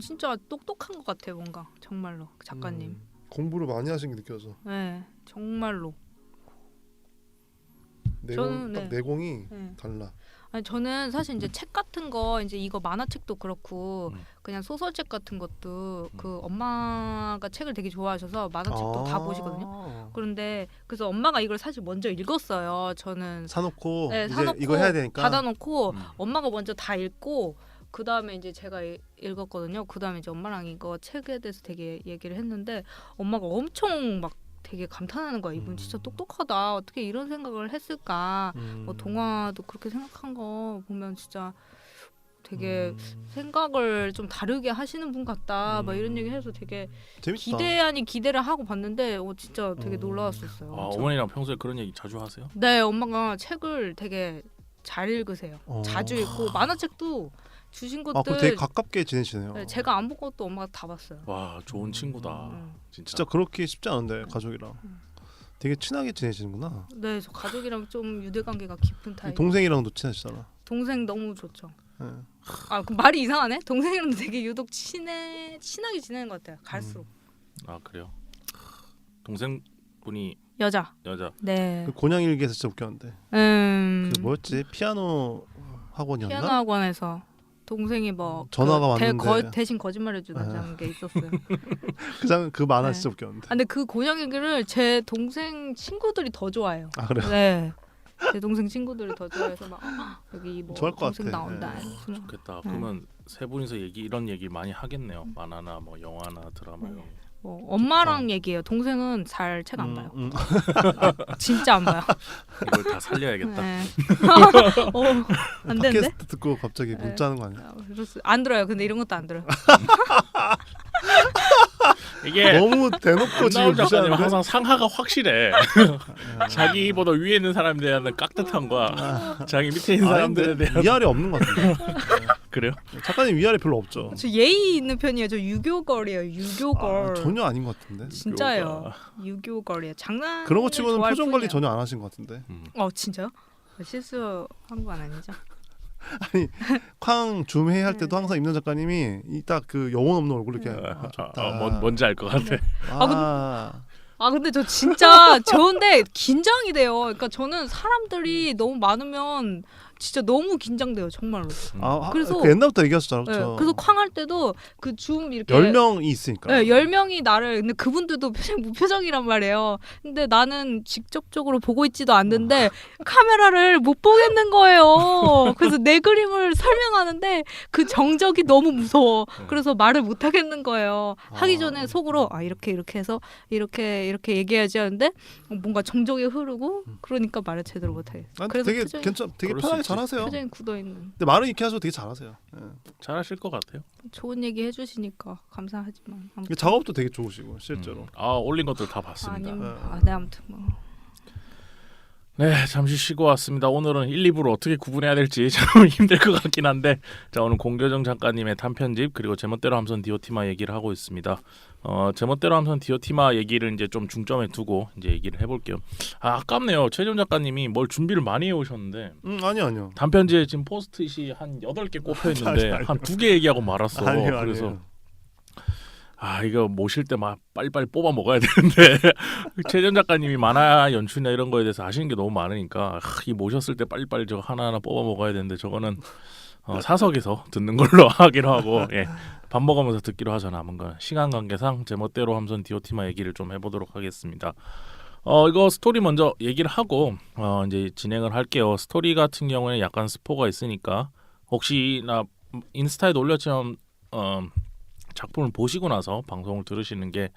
진짜 똑똑한 것 같아요. 뭔가 정말로 작가님. 공부를 많이 하신 게 느껴져. 네, 정말로. 딱 네. 내공이 네. 달라. 아니 저는 사실 이제 책 같은 거 이제 이거 만화책도 그렇고 음. 그냥 소설책 같은 것도 그 엄마가 책을 되게 좋아하셔서 만화책도 다 보시거든요. 그런데 그래서 엄마가 이걸 사실 먼저 읽었어요. 저는 사놓고 네, 이제 사놓고 이거 해야 되니까 닫아놓고 엄마가 먼저 다 읽고 그 다음에 이제 제가 읽었거든요. 그 다음에 이제 엄마랑 이거 책에 대해서 되게 얘기를 했는데 엄마가 엄청 막 되게 감탄하는 거야. 이분 진짜 똑똑하다. 어떻게 이런 생각을 했을까. 뭐 동화도 그렇게 생각한 거 보면 진짜 되게 생각을 좀 다르게 하시는 분 같다. 막 이런 얘기 해서 되게 재밌다. 기대 아닌 기대를 하고 봤는데 진짜 되게 놀라웠었어요. 어머니랑 평소에 그런 얘기 자주 하세요? 네, 엄마가 책을 되게 잘 읽으세요. 자주 읽고 만화책도 주신 것들 그럼 되게 가깝게 지내시네요. 네, 제가 안 본 것도 엄마가 다 봤어요. 와, 좋은 친구다. 진짜 그렇게 쉽지 않은데 가족이랑 되게 친하게 지내시는구나. 네, 저 가족이랑 좀 유대관계가 깊은 타입. 동생이랑도 친하시잖아. 동생 너무 좋죠. 네. 그 말이 이상하네. 동생이랑도 되게 유독 친하게 지내는 것 같아요. 갈수록. 아, 그래요? 동생분이 여자. 네. 그 곤양일기에서 진짜 웃겼는데. 그 뭐였지? 피아노 학원이었나? 피아노 학원에서 동생이 뭐 전화가 왔는데 대신 거짓말해주는 게 있었어요. 그 만화 네. 진짜 웃겼는데. 근데 그 곤양 얘기를 제 동생 친구들이 더 좋아해요. 아 그래요? 네. 제 동생 친구들이 더 좋아해서 막 여기 뭐 좋아할 것 동생 같아. 나온다. 네. 좋겠다. 그러면 세 분이서 이런 얘기 많이 하겠네요. 만화나 뭐 영화나 드라마 이런 거. 엄마랑 얘기해요. 동생은 잘 책 안 봐요. 진짜 안 봐요. 이걸 다 살려야겠다. 네. 안 되는데? 팟캐스트 듣고 갑자기 문자하는 거 아니야? 안 들어요. 근데 이런 것도 안 들어요. 이게 너무 대놓고 지금 나올 작가님 무시하는데? 항상 상하가 확실해. 자기보다 위에 있는 사람에 대한 깍듯함과 자기 밑에 있는 사람들에 대한 위아래 없는 것 같은데. 그래요? 작가님 위아래 별로 없죠. 저 예의 있는 편이에요. 저 유교걸이에요. 유교걸. 전혀 아닌 것 같은데. 진짜예요. 유교걸이에요. 장난. 그런 거 치고는 표정 관리 전혀 안 하신 것 같은데. 진짜요? 실수한 건 아니죠? 아니 쾅 줌 회의 할 때도 항상 임는 작가님이 딱 그 영혼 없는 얼굴 이렇게 좋다. 뭔지 알 것 같아. 근데 저 진짜 좋은데 긴장이 돼요. 그러니까 저는 사람들이 너무 많으면 진짜 너무 긴장돼요. 정말로. 그래서 그 옛날부터 얘기하셨잖아요. 네, 그래서 쾅 할 때도 그 줌 이렇게 10명이 있으니까. 네, 10명이 나를 근데 그분들도 무표정이란 말이에요. 근데 나는 직접적으로 보고 있지도 않는데 카메라를 못 보겠는 거예요. 그래서 내 그림을 설명하는데 그 정적이 너무 무서워. 그래서 말을 못 하겠는 거예요. 하기 전에 속으로 이렇게 해서 이렇게 얘기해야지 하는데 뭔가 정적이 흐르고 그러니까 말을 제대로 못 하겠어요. 그래서 되게 표정이, 되게 편하게 잘하세요. 표정이 굳어 있는. 근데 말은 이렇게 하셔도 되게 잘하세요. 네. 잘하실 것 같아요. 좋은 얘기 해주시니까 감사하지만 아무튼. 작업도 되게 좋으시고 실제로. 올린 것들 다 봤습니다. 네, 아무튼 뭐. 네, 잠시 쉬고 왔습니다. 오늘은 1, 2부로 어떻게 구분해야 될지 참 힘들 것 같긴 한데 자, 오늘 공교정 작가님의 단편집 그리고 제멋대로 함선 디오티마 얘기를 하고 있습니다. 제멋대로 함선 디오티마 얘기를 이제 좀 중점에 두고 이제 얘기를 해볼게요. 아깝네요. 최정 작가님이 뭘 준비를 많이 해오셨는데 아니요. 단편지에 지금 포스트잇이 한 8개 꼽혀 있는데 한 2개 얘기하고 말았어. 그래서 이거 모실 때 막 빨리빨리 뽑아 먹어야 되는데 최전 작가님이 만화 연출이나 이런 거에 대해서 아시는 게 너무 많으니까 이 모셨을 때 빨리빨리 저거 하나하나 뽑아 먹어야 되는데 저거는 사석에서 듣는 걸로 하기로 하고 밥 먹으면서 듣기로 하자. 남은 건 시간 관계상 제멋대로 함선 디오티마 얘기를 좀 해보도록 하겠습니다. 이거 스토리 먼저 얘기를 하고 이제 진행을 할게요. 스토리 같은 경우에는 약간 스포가 있으니까 혹시나 인스타에도 올렸지만 작품을 보시고 나서 방송을 들으시는 게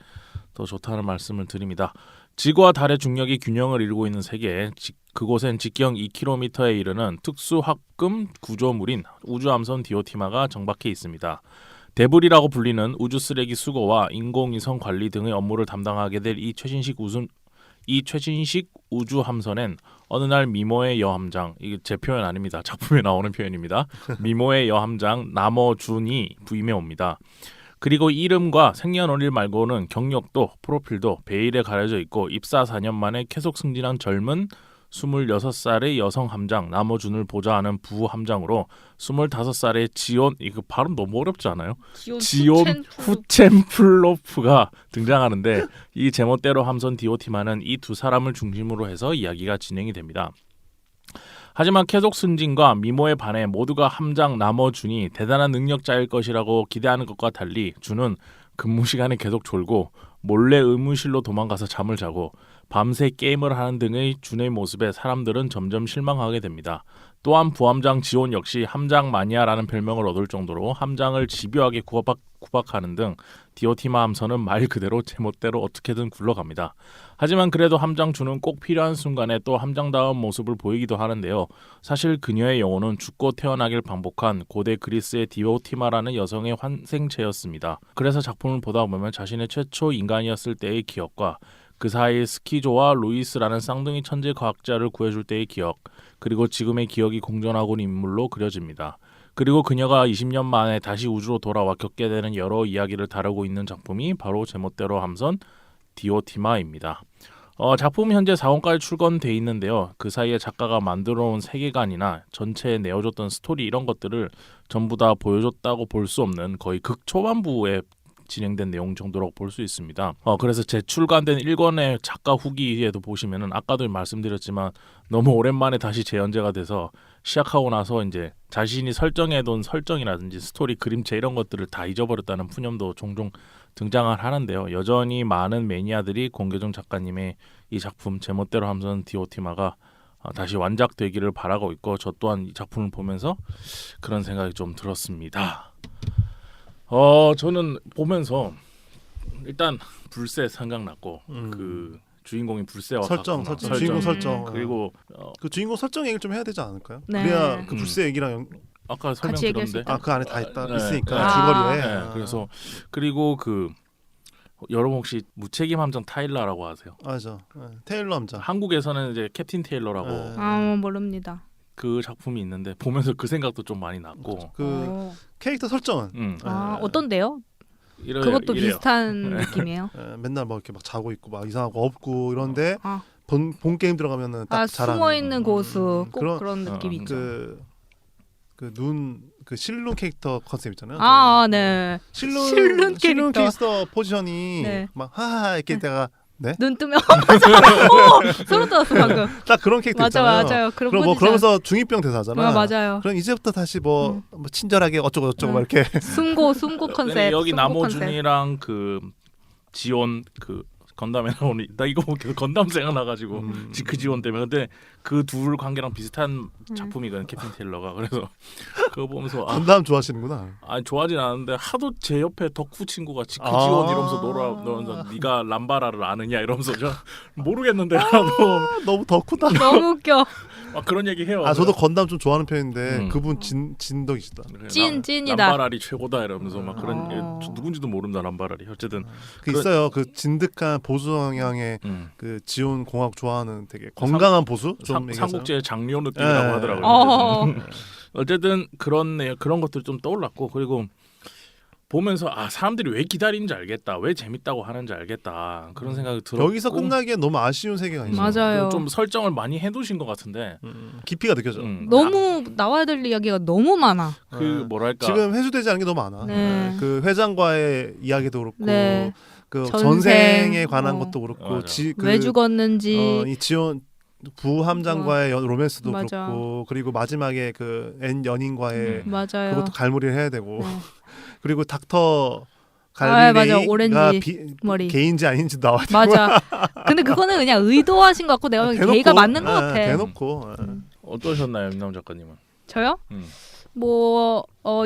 더 좋다는 말씀을 드립니다. 지구와 달의 중력이 균형을 이루고 있는 세계, 그곳엔 직경 2km에 이르는 특수 합금 구조물인 우주함선 디오티마가 정박해 있습니다. 데블이라고 불리는 우주 쓰레기 수거와 인공위성 관리 등의 업무를 담당하게 될 이 최신식 우주함선엔 어느 날 미모의 여함장, 이게 제 표현 아닙니다. 작품에 나오는 표현입니다. 미모의 여함장 남어준이 부임해 옵니다. 그리고 이름과 생년월일 말고는 경력도 프로필도 베일에 가려져 있고 입사 4년 만에 계속 승진한 젊은 26살의 여성 함장 남어준을 보좌하는 부 함장으로 25살의 지온 이거 발음 너무 어렵지 않아요? 지온 후첸플로프가 등장하는데 이 제멋대로 함선 디오티마는 이 두 사람을 중심으로 해서 이야기가 진행이 됩니다. 하지만 계속 순진과 미모에 반해 모두가 함장 남어준이 대단한 능력자일 것이라고 기대하는 것과 달리 준은 근무 시간에 계속 졸고 몰래 의무실로 도망가서 잠을 자고 밤새 게임을 하는 등의 준의 모습에 사람들은 점점 실망하게 됩니다. 또한 부함장 지온 역시 함장 마니아라는 별명을 얻을 정도로 함장을 집요하게 구박하는 등 디오티마 함선은 말 그대로 제멋대로 어떻게든 굴러갑니다. 하지만 그래도 함장 준은 꼭 필요한 순간에 또 함장다운 모습을 보이기도 하는데요. 사실 그녀의 영혼은 죽고 태어나길 반복한 고대 그리스의 디오티마라는 여성의 환생체였습니다. 그래서 작품을 보다 보면 자신의 최초 인간이었을 때의 기억과 그 사이 스키조와 루이스라는 쌍둥이 천재 과학자를 구해줄 때의 기억, 그리고 지금의 기억이 공존하고 있는 인물로 그려집니다. 그리고 그녀가 20년 만에 다시 우주로 돌아와 겪게 되는 여러 이야기를 다루고 있는 작품이 바로 제멋대로 함선 디오티마입니다. 작품은 현재 4권까지 출간돼 있는데요. 그 사이에 작가가 만들어온 세계관이나 전체에 내어줬던 스토리 이런 것들을 전부 다 보여줬다고 볼 수 없는 거의 극초반부에 진행된 내용 정도라고 볼 수 있습니다. 그래서 재출간된 1권의 작가 후기에도 보시면은 아까도 말씀드렸지만 너무 오랜만에 다시 재연재가 돼서 시작하고 나서 이제 자신이 설정해둔 설정이라든지 스토리 그림체 이런 것들을 다 잊어버렸다는 푸념도 종종 등장을 하는데요. 여전히 많은 매니아들이 공계종 작가님의 이 작품 제멋대로 함선 디오티마가 다시 완작되기를 바라고 있고 저 또한 이 작품을 보면서 그런 생각이 좀 들었습니다. 저는 보면서 일단 불새 생각났고 그 주인공이 불새와 설정 주인공 설정 그리고 그 주인공 설정 얘기를 좀 해야 되지 않을까요? 네. 그래야 그 불새 얘기랑 아까 설명 같이 얘기할 수 들었는데 있다. 그 안에 다 있다 네. 있으니까 아. 줄거리에 그래서 그리고 그 여러분 혹시 무책임 함정 타일러라고 아세요? 맞아. 테일러 함장. 한국에서는 이제 캡틴 테일러라고 네. 모릅니다. 그 작품이 있는데 보면서 그 생각도 좀 많이 났고 그 캐릭터 설정은 어떤데요? 이래요. 그것도 비슷한 느낌이에요. 맨날 막 이렇게 막 자고 있고 막 이상한 거 없고 이런데 아. 본 게임 들어가면은 딱 잘하는 숨어 있는 고수 꼭 그런- 그런 느낌이 있죠. 그 실룬 캐릭터 컨셉 있잖아요. 네. 실룬 실룬 캐릭터. 캐릭터 포지션이 네. 막 하하 이렇게 때가 눈 뜨면 맞아. 소름 돋았어 방금. 딱 그런 캐릭터 있잖아요. 맞아요. 그런 그럼 뭐 포지션. 그러면서 중이병 대사잖아. 맞아요. 그럼 이제부터 다시 뭐 친절하게 어쩌고 저쩌고 막 이렇게 숨고 컨셉. 여기 숨고 컨셉. 남호준이랑 그 지온 그 건담에 나오는 나 이거 보고 계속 건담 생각나가지고 그 지온 때문에 근데 그 둘 관계랑 비슷한 작품이거든 캡틴 테일러가 그래서 그거 보면서 건담 좋아하시는구나. 아니 좋아하진 않는데 하도 제 옆에 덕후 친구가 지크 아. 지온 이러면서 놀면서 네가 람바라를 아느냐 이러면서 저 모르겠는데 너무 덕후다. 너무 웃겨. 막 그런 얘기 해요. 저도 건담 좀 좋아하는 편인데 음. 그분 진덕이시다. 찐이다. 람바라리 최고다 이러면서 막 그런 저 누군지도 모릅니다 람바라리 어쨌든 있어요. 그 진득한 보수 성향의 그 지온 공학 좋아하는 되게 건강한 보수 좀 얘기하자면. 삼국지의 장료 느낌이라고 네. 하더라고요. 어쨌든 그런 것들 좀 떠올랐고 그리고 보면서 사람들이 왜 기다리는지 알겠다, 왜 재밌다고 하는지 알겠다 그런 생각이 들었고 여기서 끝나기엔 너무 아쉬운 세계관이죠. 맞아요. 좀 설정을 많이 해두신 것 같은데 깊이가 느껴져. 너무 나와야 될 이야기가 너무 많아. 그 뭐랄까 지금 회수되지 않은 게 너무 많아. 네. 그 회장과의 이야기도 그렇고 네. 그 전생. 전생에 관한 것도 그렇고 맞아. 왜 죽었는지. 이 지온 부함장과의 로맨스도 맞아. 그렇고 그리고 마지막에 그 N 연인과의 맞아요. 그것도 갈무리를 해야 되고 네. 그리고 닥터 맞아. 갈릴레이가 오렌지 머리. 개인지 아닌지 나와가지고 맞아. 근데 그거는 그냥 의도하신 것 같고 내가 보기엔 개가 맞는 것 같아. 대놓고 어떠셨나요, 임남 작가님은? 저요? 음.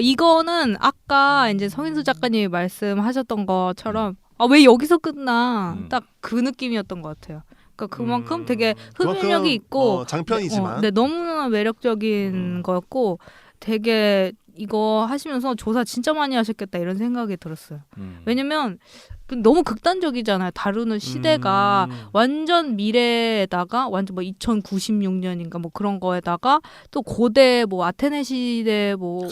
이거는 아까 이제 성인수 작가님이 말씀하셨던 것처럼 왜 여기서 끝나? 딱 그 느낌이었던 것 같아요. 그러니까 그만큼 되게 흡입력이 있고 장편이지만 너무나 매력적인 거였고 되게 이거 하시면서 조사 진짜 많이 하셨겠다 이런 생각이 들었어요. 왜냐면 너무 극단적이잖아요. 다루는 시대가 완전 미래에다가 완전 뭐 2096년인가 뭐 그런 거에다가 또 고대 뭐 아테네 시대 뭐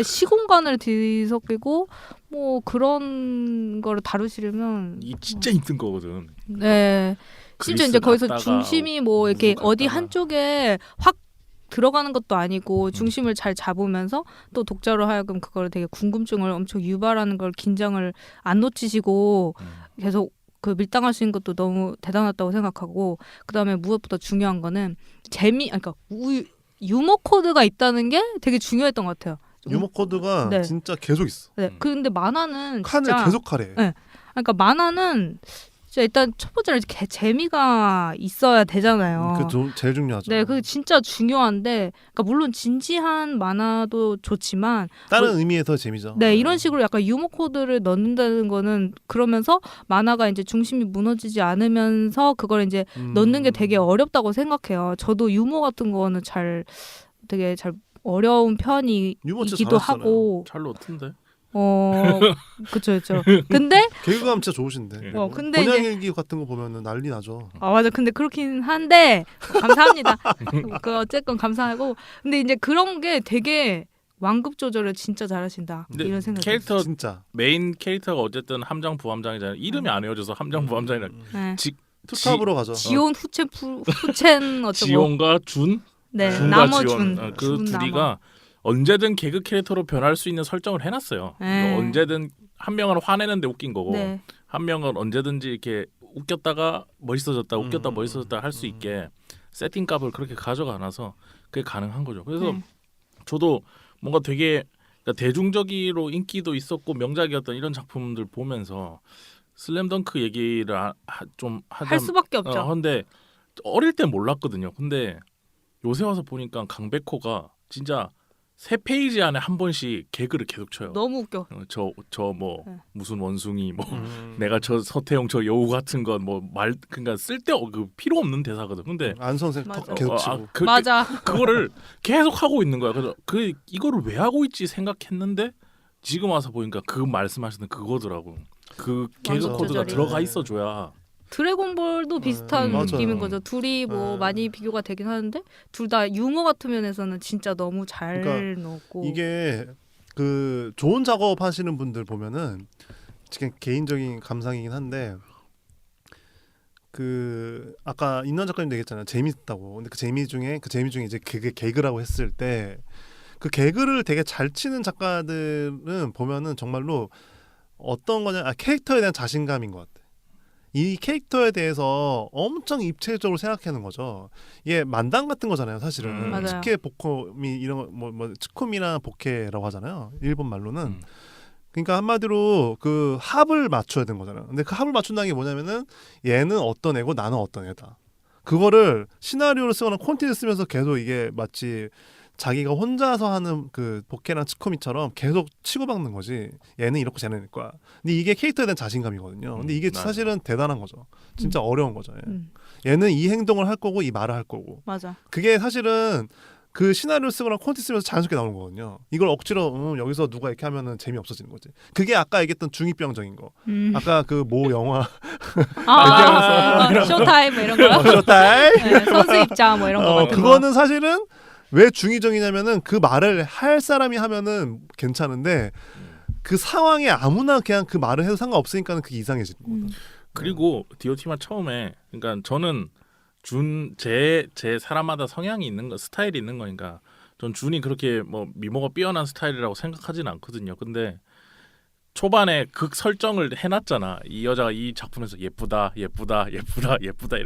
시공간을 뒤섞이고 뭐 그런 거를 다루시려면 이 진짜 힘든 거거든. 네. 심지어 이제 거기서 갔다가 중심이 뭐 이렇게 갔다가. 어디 한쪽에 확 들어가는 것도 아니고 중심을 잘 잡으면서 또 독자로 하여금 그걸 되게 궁금증을 엄청 유발하는 걸 긴장을 안 놓치시고 계속 그 밀당하시는 것도 너무 대단하다고 생각하고 그다음에 무엇보다 중요한 거는 그러니까 유머 코드가 있다는 게 되게 중요했던 것 같아요. 유머 코드가 네. 진짜 계속 있어. 네. 근데 만화는 칸을 진짜 계속 하래. 네. 그러니까 만화는 진짜 일단 첫 번째로 재미가 있어야 되잖아요. 제일 중요하죠. 네, 그게 진짜 중요한데, 그러니까 물론 진지한 만화도 좋지만 다른 의미에서 재미죠. 네, 이런 식으로 약간 유머 코드를 넣는다는 거는 그러면서 만화가 이제 중심이 무너지지 않으면서 그걸 이제 넣는 게 되게 어렵다고 생각해요. 저도 유머 같은 거는 되게 잘 어려운 유머 진짜 편이기도 잘하시잖아요. 하고. 잘 놓던데. 그쵸. 근데 개그감 진짜 좋으신데. 근데 이제 본향일기 같은 거 보면은 난리 나죠. 맞아. 근데 그렇긴 한데 감사합니다. 그 어쨌건 감사하고 근데 이제 그런 게 되게 완급 조절을 진짜 잘하신다 근데 이런 생각이 캐릭터 진짜. 메인 캐릭터가 어쨌든 함장 부함장이잖아요. 이름이 안 외워져서 함장 부함장이라. 네. 투탑으로 가죠. 지온 후첸 어쩌고 지온과 준, 네 준과 남어준 지온 그 둘이가 언제든 개그 캐릭터로 변할 수 있는 설정을 해놨어요. 네. 그러니까 언제든 한 명은 화내는데 웃긴 거고 네. 한 명은 언제든지 이렇게 웃겼다가 멋있어졌다 웃겼다 음. 멋있어졌다 할 수 있게 세팅값을 그렇게 가져가놔서 그게 가능한 거죠. 그래서 저도 뭔가 되게 그러니까 대중적으로 인기도 있었고 명작이었던 이런 작품들 보면서 슬램덩크 얘기를 좀 할 수밖에 없죠. 근데 어릴 때 몰랐거든요. 근데 요새 와서 보니까 강백호가 진짜 3페이지 안에 한 번씩 개그를 계속 쳐요. 너무 웃겨. 저 뭐 네. 무슨 원숭이 뭐 내가 저 서태웅 저 여우 같은 건 뭐 말 그러니까 쓸데없고 필요 없는 대사거든. 근데 안 선생 맞아. 계속 치고. 맞아. 그거를 계속 하고 있는 거야. 그래서 이거를 왜 하고 있지 생각했는데 지금 와서 보니까 그 말씀하시는 그거더라고. 그 개그 맞아. 코드가 조절이. 들어가 있어줘야. 드래곤볼도 비슷한 맞아요. 느낌인 거죠. 둘이 뭐 많이 비교가 되긴 하는데 둘 다 유머 같은 면에서는 진짜 너무 잘 그러니까 넣었고 이게 그 좋은 작업 하시는 분들 보면은 지금 개인적인 감상이긴 한데 그 아까 인원 작가님도 얘기했잖아요. 재밌다고. 근데 그 재미 중에 이제 그게 개그라고 했을 때 그 개그를 되게 잘 치는 작가들은 보면은 정말로 어떤 거냐 캐릭터에 대한 자신감인 것 같아. 이 캐릭터에 대해서 엄청 입체적으로 생각하는 거죠. 이게 만담 같은 거잖아요, 사실은. 맞아요. 츠케 보코미 이런 뭐 츠코미나 보케라고 하잖아요, 일본 말로는. 그러니까 한마디로 그 합을 맞춰야 되는 거잖아요. 근데 그 합을 맞춘다는 게 뭐냐면은 얘는 어떤 애고 나는 어떤 애다. 그거를 시나리오를 쓰거나 콘티를 쓰면서 계속 이게 마치 자기가 혼자서 하는 그 보케랑 츠코미처럼 계속 치고받는 거지. 얘는 이렇고 쟤는 이럴 거야. 근데 이게 캐릭터에 대한 자신감이거든요. 근데 이게 맞아. 사실은 대단한 거죠. 진짜 어려운 거죠. 얘는 이 행동을 할 거고 이 말을 할 거고. 맞아. 그게 사실은 그 시나리오 쓰거나 콘텐츠 쓰면서 자연스럽게 나오는 거거든요. 이걸 억지로 여기서 누가 이렇게 하면은 재미 없어지는 거지. 그게 아까 얘기했던 중2병적인 거. 아까 그 모 영화 쇼타임 뭐 이런 거. 쇼타임. 네, 선수 입장 뭐 이런 거 같은 거. 그거는 사실은 왜 중의적이냐면은 그 말을 할 사람이 하면은 괜찮은데 그 상황에 아무나 그냥 그 말을 해도 상관없으니까는 그게 이상해지는 거거든. 그리고 DOT만 처음에 그러니까 저는 제 사람마다 성향이 있는 거 스타일이 있는 거니까 전 준이 그렇게 뭐 미모가 뛰어난 스타일이라고 생각하진 않거든요. 근데 초반에 극 설정을 해놨잖아. 이 여자가 이 작품에서 예쁘다 이런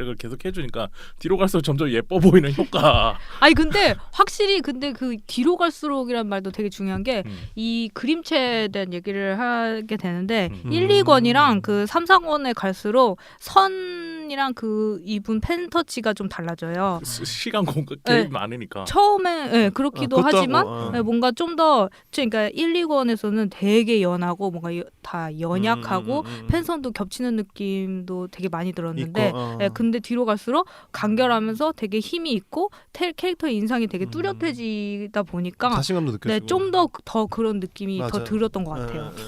걸 계속 해주니까 뒤로 갈수록 점점 예뻐 보이는 효과. 아니 근데 확실히 근데 그 뒤로 갈수록이란 말도 되게 중요한 게 이 그림체에 대한 얘기를 하게 되는데 1, 2권이랑 그 3, 4권에 갈수록 선이랑 그 이분 펜터치가 좀 달라져요. 시간 공간 네. 많으니까. 처음에 네, 그렇기도 그것도 하지만 하고, 네, 뭔가 좀 더 그러니까 1, 2권에서는 되게 연하고 뭔가 다 연약하고 펜선도 겹치는 느낌도 되게 많이 들었는데 있고, 네, 근데 뒤로 갈수록 간결하면서 되게 힘이 있고 캐릭터의 인상이 되게 뚜렷해지다 보니까 자신감도 느껴지고. 네, 좀 더 그런 느낌이 맞아요. 더 들었던 것 같아요. 예.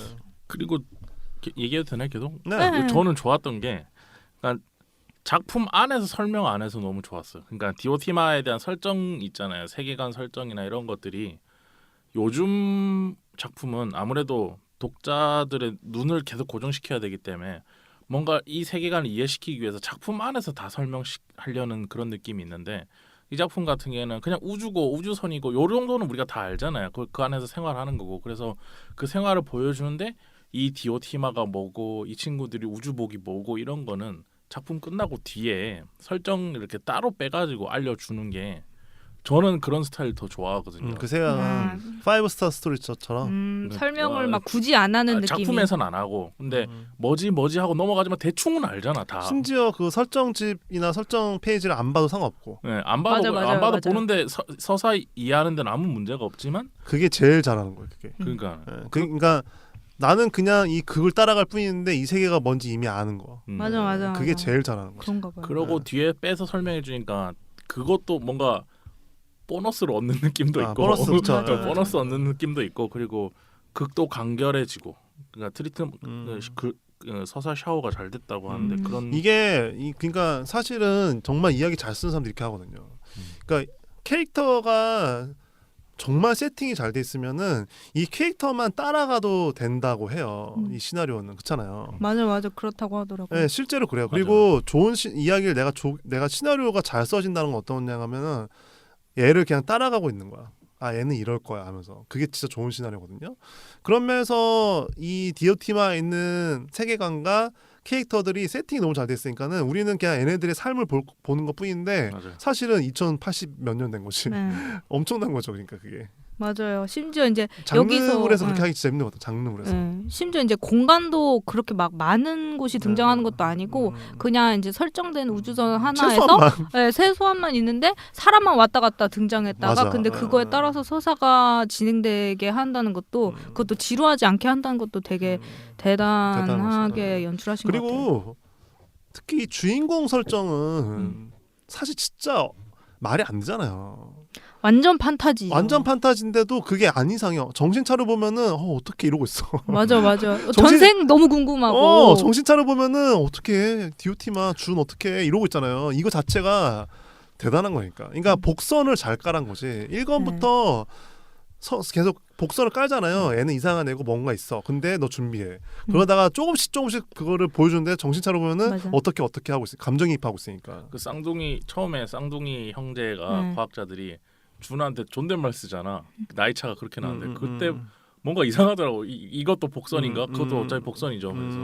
그리고 얘기해도 되나 계속? 네. 네. 저는 좋았던 게 그러니까 작품 안에서 설명 안에서 너무 좋았어요. 그러니까 디오티마에 대한 설정 있잖아요. 세계관 설정이나 이런 것들이 요즘 작품은 아무래도 독자들의 눈을 계속 고정시켜야 되기 때문에 뭔가 이 세계관을 이해시키기 위해서 작품 안에서 다 설명하려는 그런 느낌이 있는데 이 작품 같은 경우에는 그냥 우주고 우주선이고 요 정도는 우리가 다 알잖아요. 그 안에서 생활하는 거고 그래서 그 생활을 보여주는데 이 디오티마가 뭐고 이 친구들이 우주복이 뭐고 이런 거는 작품 끝나고 뒤에 설정 이렇게 따로 빼가지고 알려주는 게 저는 그런 스타일 더 좋아하거든요. 그 세가 5스타 스토리처럼 설명을 막 굳이 안 하는 느낌이. 작품에선 안 하고 근데 뭐지 하고 넘어가지만 대충은 알잖아 다. 심지어 그 설정집이나 설정 페이지를 안 봐도 상관없고 네, 안 봐도 맞아요. 보는데 서사 이해하는 데는 아무 문제가 없지만 그게 제일 잘하는 거예요. 그게. 그러니까 그러니까 나는 그냥 이 극을 따라갈 뿐인데 이 세계가 뭔지 이미 아는 거. 맞아. 그게 제일 잘하는 거죠. 그런가 봐요. 그러고 뒤에 빼서 설명해 주니까 그것도 뭔가 보너스를 얻는 느낌도 있고 보너스 그렇죠. 맞아. 보너스 얻는 느낌도 있고 그리고 극도 간결해지고 그러니까 서사 샤워가 잘 됐다고 하는데 그런 그러니까 사실은 정말 이야기 잘 쓰는 사람들이 이렇게 하거든요. 그러니까 캐릭터가 정말 세팅이 잘 돼 있으면은 이 캐릭터만 따라가도 된다고 해요. 이 시나리오는 그렇잖아요. 맞아 그렇다고 하더라고요. 네, 실제로 그래요. 그리고 좋은 이야기를 내가 시나리오가 잘 써진다는 건 어떤 거냐면은 얘를 그냥 따라가고 있는 거야. 아 얘는 이럴 거야 하면서 그게 진짜 좋은 시나리오거든요. 그러면서 이 디오티마에 있는 세계관과 캐릭터들이 세팅이 너무 잘 됐으니까는 우리는 그냥 얘네들의 삶을 보는 것 뿐인데 맞아요. 사실은 2080 몇 년 된 거지. 네. 엄청난 거죠. 그러니까 그게 맞아요. 심지어 이제 장르물에서 여기서 그렇게 하기 진짜 힘든 것 같아. 장르물에서. 심지어 이제 공간도 그렇게 막 많은 곳이 등장하는 것도 아니고 그냥 이제 설정된 우주선 하나에서 최소한만 있는데 사람만 왔다 갔다 등장했다가 맞아. 근데 그거에 따라서 서사가 진행되게 한다는 것도 그것도 지루하지 않게 한다는 것도 되게 대단하게 연출하신 것 같아요. 그리고 특히 주인공 설정은 사실 진짜 말이 안 되잖아요. 완전 판타지. 완전 판타지인데도 그게 안 이상해요. 정신 차려 보면은 어떻게 이러고 있어. 맞아. 전생 너무 궁금하고. 정신 차려 보면은 어떻게 디오티마 준 어떻게 이러고 있잖아요. 이거 자체가 대단한 거니까. 그러니까 복선을 잘 깔은 거지. 1권부터 계속 복선을 깔잖아요. 얘는 이상한 애고 뭔가 있어. 근데 너 준비해. 그러다가 조금씩 그거를 보여주는데 정신 차려 보면은 맞아. 어떻게 하고 있어. 감정이입하고 있으니까. 그 처음에 쌍둥이 형제가 과학자들이 준한테 존댓말 쓰잖아. 나이 차가 그렇게 나는데 그때 뭔가 이상하더라고. 이것도 복선인가? 그것도 어차피 복선이죠. 그래서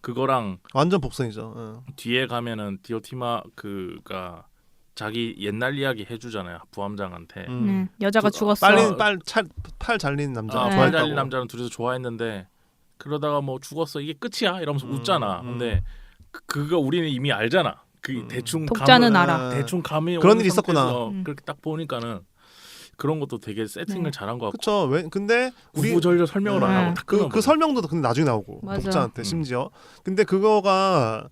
그거랑 완전 복선이죠. 뒤에 가면은 디오티마 그가 자기 옛날 이야기 해주잖아요. 부함장한테. 여자가 죽었어. 팔 잘린 남자. 팔 잘린 남자는 둘이서 좋아했는데 그러다가 뭐 죽었어. 이게 끝이야. 이러면서 웃잖아. 근데 그거 우리는 이미 알잖아. 그 대충 독자는 알아. 대충 감이 그런 일이 있었구나. 그렇게 딱 보니까는 그런 것도 되게 세팅을 잘한 것 같고. 그렇죠. 근데 우리 구구절절 설명을 안 하고 딱 그 설명도 근데 나중에 나오고 맞아. 독자한테 심지어. 근데 그거가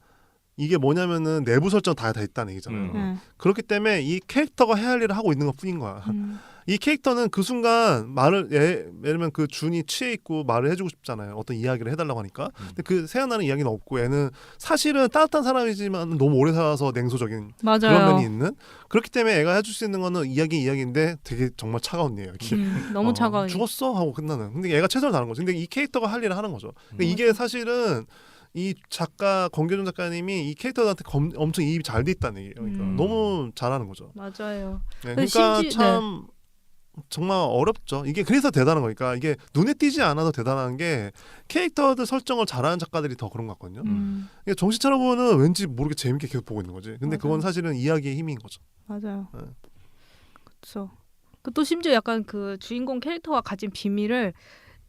이게 뭐냐면은 내부 설정 다 있다는 얘기잖아요. 그렇기 때문에 이 캐릭터가 해야 할 일을 하고 있는 것 뿐인 거야. 이 캐릭터는 그 순간 말을 예를 들면 그 준이 취해 있고 말을 해주고 싶잖아요. 어떤 이야기를 해달라고 하니까. 근데 그 생각나는 이야기는 없고 얘는 사실은 따뜻한 사람이지만 너무 오래 살아서 냉소적인 맞아요. 그런 면이 있는. 그렇기 때문에 애가 해줄 수 있는 거는 이야기인데 되게 정말 차가운 이야기. 너무 차가워. 죽었어 하고 끝나는. 근데 얘가 최선을 다하는 거죠. 근데 이 캐릭터가 할 일을 하는 거죠. 근데 이게 사실은 이 작가 권교준 작가님이 이 캐릭터한테 엄청 이입이 잘 돼 있다는 얘기예요. 그러니까 너무 잘하는 거죠. 맞아요. 네, 그러니까 참 정말 어렵죠. 이게 그래서 대단한 거니까 이게 눈에 띄지 않아도 대단한 게 캐릭터들 설정을 잘하는 작가들이 더 그런 것 같거든요. 그러니까 정신 차려보면 왠지 모르게 재밌게 계속 보고 있는 거지. 근데 그건 사실은 이야기의 힘인 거죠. 맞아요. 그렇죠. 또 심지어 약간 그 주인공 캐릭터가 가진 비밀을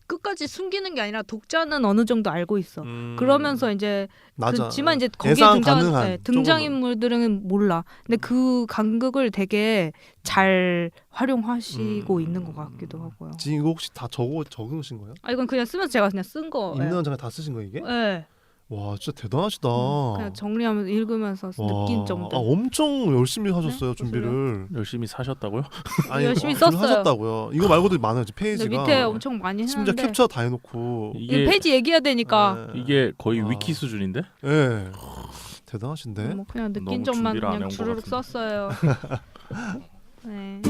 끝까지 숨기는 게 아니라 독자는 어느 정도 알고 있어. 그러면서 이제 그렇지만 이제 거기에 등장인물들은 몰라. 근데 그 간극을 되게 잘 활용하시고 있는 것 같기도 하고요. 지금 이거 혹시 다 적으신 거예요? 이건 그냥 쓰면서 제가 그냥 쓴 거. 있는 장면 다 쓰신 거예요 이게? 네. 와 진짜 대단하시다. 그냥 정리하면서 읽으면서 느낀 점들. 엄청 열심히 하셨어요 네? 준비를. 열심히 사셨다고요? 열심히 준비 썼어요. 하셨다고요. 이거 말고도 많아요 페이지가. 근데 밑에 엄청 많이 심지어 했는데 캡처 다 해놓고. 이 이게 페이지 얘기해야 되니까 이게 거의 와. 위키 수준인데? 네. 대단하신데. 뭐 그냥 느낀 너무 점만 준비를 안 그냥 해온 것 주르륵 같은데. 썼어요. 네.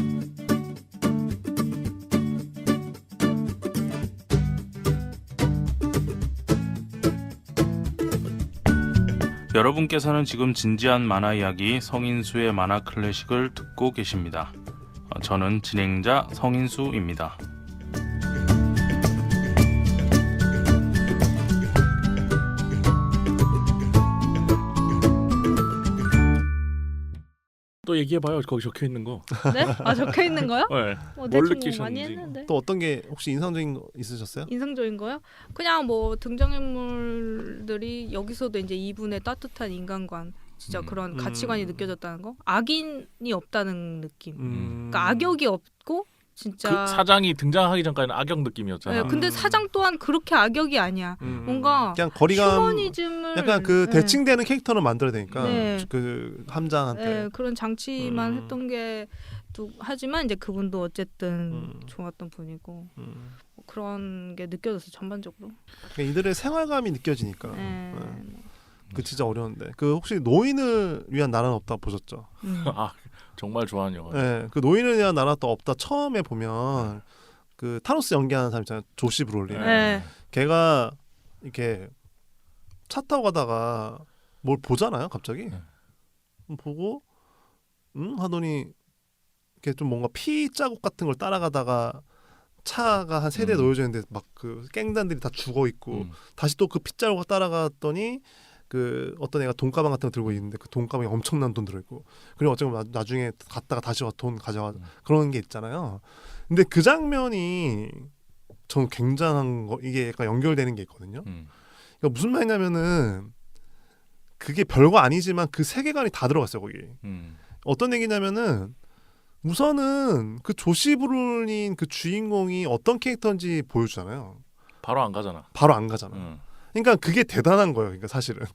여러분께서는 지금 진지한 만화 이야기 성인수의 만화 클래식을 듣고 계십니다. 저는 진행자 성인수입니다. 또 얘기해봐요. 거기 적혀 있는 거. 네? 아 적혀 있는 거요? 네. 뭐 뭘 대충 뭐 느끼셨는지. 많이 했는데. 또 어떤 게 혹시 인상적인 거 있으셨어요? 인상적인 거요? 그냥 뭐 등장인물들이 여기서도 이제 이분의 따뜻한 인간관, 진짜 그런 가치관이 느껴졌다는 거. 악인이 없다는 느낌. 그러니까 악역이 없고 진짜. 그 사장이 등장하기 전까지는 악역 느낌이었잖아. 네, 근데 사장 또한 그렇게 악역이 아니야. 뭔가 그냥 거리감. 휴머니즘을 약간 그 네. 대칭되는 캐릭터는 만들어야 되니까 네. 그 함장한테. 네, 그런 장치만 음. 했던 게 하지만 이제 그분도 어쨌든 좋았던 분이고 뭐 그런 게 느껴졌어 전반적으로. 그러니까 이들의 생활감이 느껴지니까. 네. 네. 그 진짜 어려운데. 그 혹시 노인을 위한 나라는 없다 보셨죠? 아 정말 좋아하는 영화. 네, 그 노인을 위한 나라 또 없다 처음에 보면 그 타노스 연기하는 사람 있잖아요. 조시 브롤린. 네. 걔가 이렇게 차 타고 가다가 뭘 보잖아요, 갑자기. 보고 하더니 이렇게 좀 뭔가 피 자국 같은 걸 따라가다가 차가 한 세 대 놓여져 있는데 막 그 깽단들이 다 죽어 있고 다시 또 그 피 자국 따라갔더니 그 어떤 애가 돈가방 같은 거 들고 있는데 그 돈가방에 엄청난 돈 들어있고 그리고 어쩌면 나중에 갔다가 다시 와 돈 가져와 그런 게 있잖아요. 근데 그 장면이 저는 굉장한 거 이게 약간 연결되는 게 있거든요. 그러니까 무슨 말이냐면은 그게 별거 아니지만 그 세계관이 다 들어갔어요 거기. 어떤 얘기냐면은 우선은 그 조시 브롤린 그 주인공이 어떤 캐릭터인지 보여주잖아요. 바로 안 가잖아. 바로 안 가잖아. 그러니까 그게 대단한 거예요. 그러니까 사실은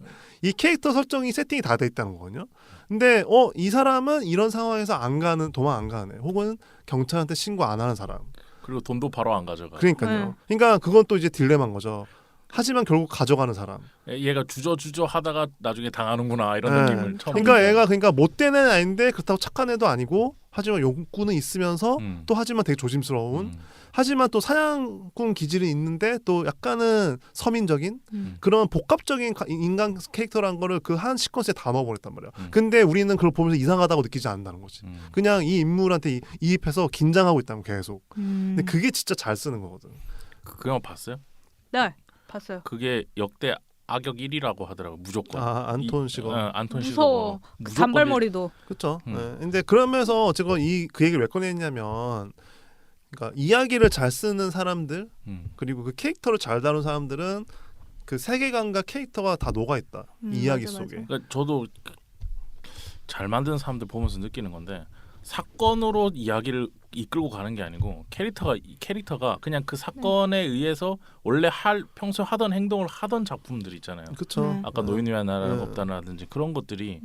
이 캐릭터 설정이 세팅이 다 돼 있다는 거거든요. 근데 이 사람은 이런 상황에서 안 가는 도망 안 가는 애, 혹은 경찰한테 신고 안 하는 사람. 그리고 돈도 바로 안 가져가. 그러니까요. 네. 그러니까 그건 또 이제 딜레마인 거죠. 하지만 결국 가져가는 사람. 얘가 주저주저 하다가 나중에 당하는구나 이런 네. 느낌을 처음. 그러니까 받았어요. 애가 그러니까 못된 애는 아닌데 그렇다고 착한 애도 아니고 하지만 욕구는 있으면서 또 하지만 되게 조심스러운. 하지만 또 사냥꾼 기질이 있는데 또 약간은 서민적인 그런 복합적인 인간 캐릭터라는 거를 그 한 시퀀스에 다 넣어버렸단 말이야. 근데 우리는 그걸 보면서 이상하다고 느끼지 않는다는 거지. 그냥 이 인물한테 이입해서 긴장하고 있다는 거 계속. 근데 그게 진짜 잘 쓰는 거거든. 그 영화 봤어요? 네, 봤어요. 그게 역대 악역 1위라고 하더라고 무조건. 안톤 시거. 안톤 시거. 무서워. 그 단발머리도. 그렇죠. 네. 근데 그러면서 어쨌건 그 얘기를 왜 꺼냈냐면, 그러니까 이야기를 잘 쓰는 사람들 그리고 그 캐릭터를 잘 다룬 사람들은 그 세계관과 캐릭터가 다 녹아 있다. 이 이야기 맞아, 속에. 맞아. 그러니까 저도 잘 만든 사람들 보면서 느끼는 건데 사건으로 이야기를 이끌고 가는 게 아니고 캐릭터가 그냥 그 사건에 의해서 원래 평소 하던 행동을 하던 작품들 있잖아요. 그렇죠. 네. 아까 노인을 위한 나라는 없다라든지 그런 것들이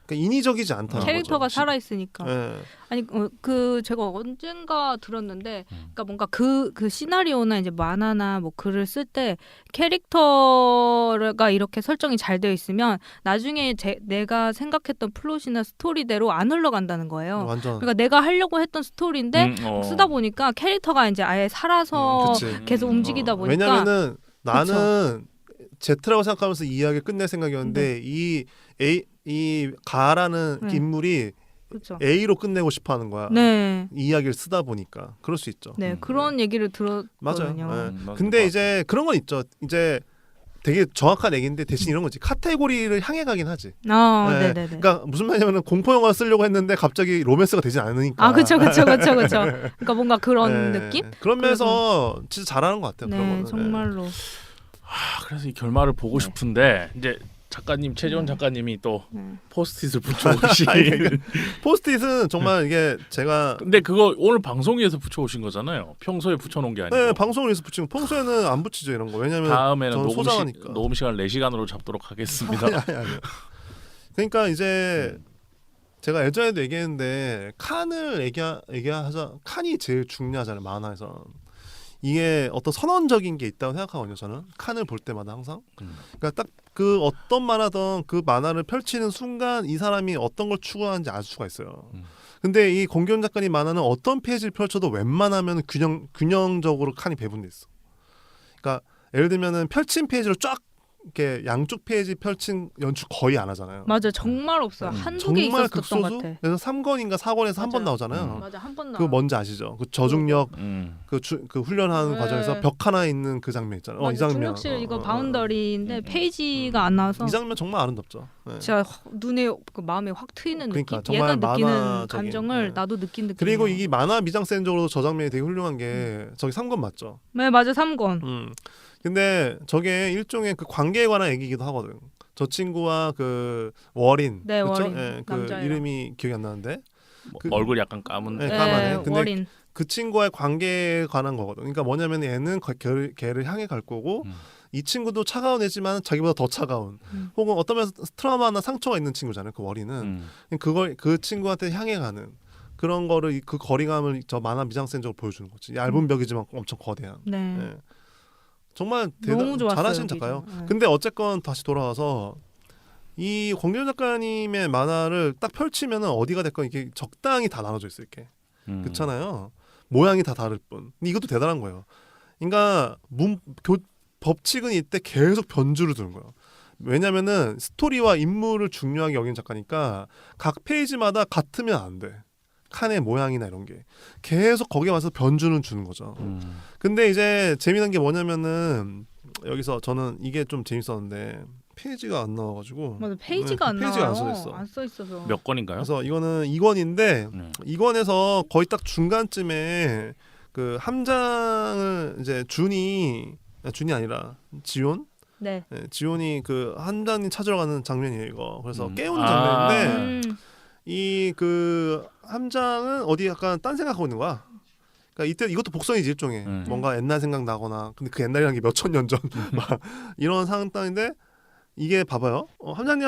그러니까 인위적이지 않다는 캐릭터가 거죠. 살아 있으니까. 네. 아니 그 제가 언젠가 들었는데, 그러니까 뭔가 그 시나리오나 이제 만화나 뭐 글을 쓸 때 캐릭터가 이렇게 설정이 잘 되어 있으면 나중에 내가 생각했던 플롯이나 스토리대로 안 흘러간다는 거예요. 완전. 그러니까 내가 하려고 했던 스토리인데 쓰다 보니까 캐릭터가 이제 아예 살아서 그치. 계속 움직이다 보니까. 왜냐면은 나는 제트라고 생각하면서 이 이야기를 끝낼 생각이었는데 이 가라는 인물이 그렇죠. A로 끝내고 싶어하는 거야. 네. 이 이야기를 쓰다 보니까 그럴 수 있죠. 네, 그런 얘기를 들었거든요. 맞아요. 네. 근데 이제 그런 건 있죠. 이제 되게 정확한 얘기인데 대신 이런 거지. 카테고리를 향해 가긴 하지. 네네네. 그러니까 무슨 말이냐면 공포 영화 쓰려고 했는데 갑자기 로맨스가 되지 않으니까. 아, 그렇죠. 그러니까 뭔가 그런 느낌? 그러면서 진짜 잘하는 것 같아요. 네, 그런 거는. 정말로. 그래서 이 결말을 보고 싶은데 이제 작가님 최재원 작가님이 또 네. 포스트잇을 붙여오신. 포스트잇은 정말 이게 제가 근데 그거 오늘 방송에서 붙여오신 거잖아요. 평소에 붙여놓은 게 아니고. 네, 방송을 위해서 붙이고 평소에는 안 붙이죠 이런 거. 왜냐면 다음에는 저는 소장하니까. 녹음 시간 4시간으로 잡도록 하겠습니다. 아니. 그러니까 이제 제가 예전에도 얘기했는데 칸을 얘기하자. 칸이 제일 중요하잖아요 만화에서. 이게 어떤 선언적인 게 있다고 생각하거든요. 저는 칸을 볼 때마다 항상. 그러니까 딱 그 어떤 만화든 그 만화를 펼치는 순간 이 사람이 어떤 걸 추구하는지 알 수가 있어요. 근데 이 공기훈 작가님 만화는 어떤 페이지를 펼쳐도 웬만하면 균형적으로 칸이 배분돼 있어. 그러니까 예를 들면은 펼친 페이지를 쫙 이렇게 양쪽 페이지 펼친 연출 거의 안 하잖아요. 맞아 정말 없어요. 한두 개 정말 있었던 것 극소수. 같아. 그래서 3권인가 4권에서 한 번 맞아요. 나오잖아요. 맞아 한 번 나. 그거 뭔지 아시죠? 그 저중력 그 훈련하는 네. 과정에서 벽 하나 있는 그 장면 있잖아요. 이 장면. 중력실 이거 바운더리인데 음. 페이지가 안 나와서 이 장면 정말 아름답죠. 네. 진짜 눈에 그 마음에 확 트이는 그러니까 느낌. 정말 얘가 느끼는 만화적인, 감정을 네. 나도 느낀 느낌. 그리고 이 만화 미장센적으로 저 장면이 되게 훌륭한 게 저기 3권 맞죠? 네 맞아 3권. 근데 저게 일종의 그 관계에 관한 얘기이기도 하거든. 저 친구와 그 워린, 네, 그쵸? 워린. 예, 그 남자애랑. 이름이 기억이 안 나는데 뭐 그- 얼굴 약간 까문데. 네, 까만해. 근데 워린. 그 친구와의 관계에 관한 거거든. 그러니까 뭐냐면 얘는 걔를 향해 갈 거고 이 친구도 차가운 애지만 자기보다 더 차가운 혹은 어떤 면에서 트라우마나 상처가 있는 친구잖아요. 그 워린은 그걸 그 친구한테 향해 가는 그런 거를 그 거리감을 저 만화 미장센적으로 보여주는 거지. 얇은 벽이지만 엄청 거대한. 네. 예. 정말 너무 좋았어요. 잘하신 여기 작가요. 좀. 네. 근데 어쨌건 다시 돌아와서 이 공기훈 작가님의 만화를 딱 펼치면은 어디가 됐건 이게 적당히 다 나눠져 있어 이렇게. 그렇잖아요. 모양이 다 다를 뿐. 근데 이것도 대단한 거예요. 그러니까 법칙은 이때 계속 변주를 두는 거예요. 왜냐면은 스토리와 인물을 중요하게 여긴 작가니까 각 페이지마다 같으면 안 돼. 칸의 모양이나 이런 게 계속 거기에 와서 변주는 주는 거죠. 근데 이제 재미난 게 뭐냐면은 여기서 저는 이게 좀 재밌었는데 페이지가 안 나와가지고 맞아 페이지가 안 페이지가 나와요. 안 써있어. 안 써 있어서. 몇 권인가요? 그래서 이거는 2권인데 2권에서 거의 딱 중간쯤에 그 함장을 이제 준이 아니라 지온 네. 네, 지온이 그 함장님 찾으러 가는 장면이에요 이거. 그래서 깨우는 아. 장면인데 이 그 함장은 어디 약간 딴 생각하고 있는 거야. 그러니까 이때 이것도 복선이지 일종의 뭔가 옛날 생각 나거나 근데 그 옛날이라는 게 몇천 년 전 막 이런 상황인데 이게 봐봐요. 함장님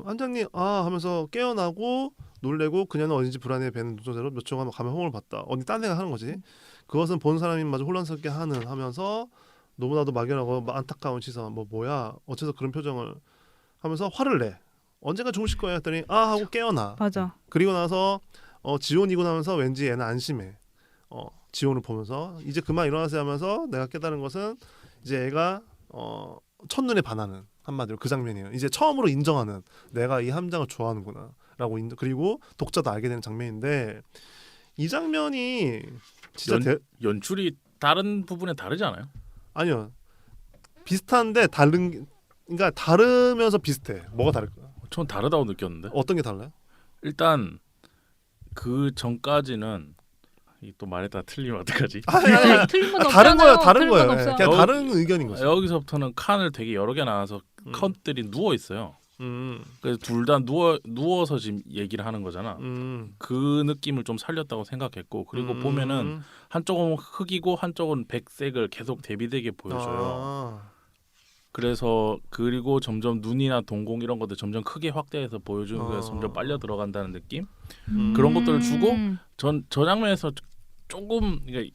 함장님 하면서 깨어나고 놀래고 그녀는 어딘지 불안해 배는 눈동자로 몇 초간 가면 호응을 받다. 어디 딴 생각 하는 거지. 그것은 본 사람이 마저 혼란스럽게 하면서 너무나도 막연하고 안타까운 시선 뭐야 어째서 그런 표정을 하면서 화를 내. 언젠가 주무실 거야 했더니 하고 깨어나. 맞아. 그리고 나서 지온이고 나면서 왠지 얘는 안심해. 지온을 보면서 이제 그만 일어나세요 하면서 내가 깨달은 것은 이제 얘가 첫눈에 반하는 한마디로 그 장면이에요. 이제 처음으로 인정하는 내가 이 함장을 좋아하는구나라고 그리고 독자도 알게 되는 장면인데 이 장면이 진짜 연출이 다른 부분에 다르지 않아요? 아니요 비슷한데 그러니까 다르면서 비슷해. 뭐가 다를까? 전 다르다고 느꼈는데. 어떤 게 달라요? 일단 그 전까지는 또 말했다 틀리면 어떡하지? 틀린 건 다른 거예요. 없잖아요. 다른 틀린 거예요. 건 없어요. 그냥 다른 의견인 거죠. 여기서부터는 칸을 되게 여러 개 나와서 컷들이 누워 있어요. 그래서 둘 다 누워서 지금 얘기를 하는 거잖아. 그 느낌을 좀 살렸다고 생각했고 그리고 보면은 한쪽은 흑이고 한쪽은 백색을 계속 대비되게 보여줘요. 그래서 그리고 점점 눈이나 동공 이런 것들 점점 크게 확대해서 보여주는 거에서 점점 빨려 들어간다는 느낌 그런 것들을 주고 전 저 장면에서 조금 그러니까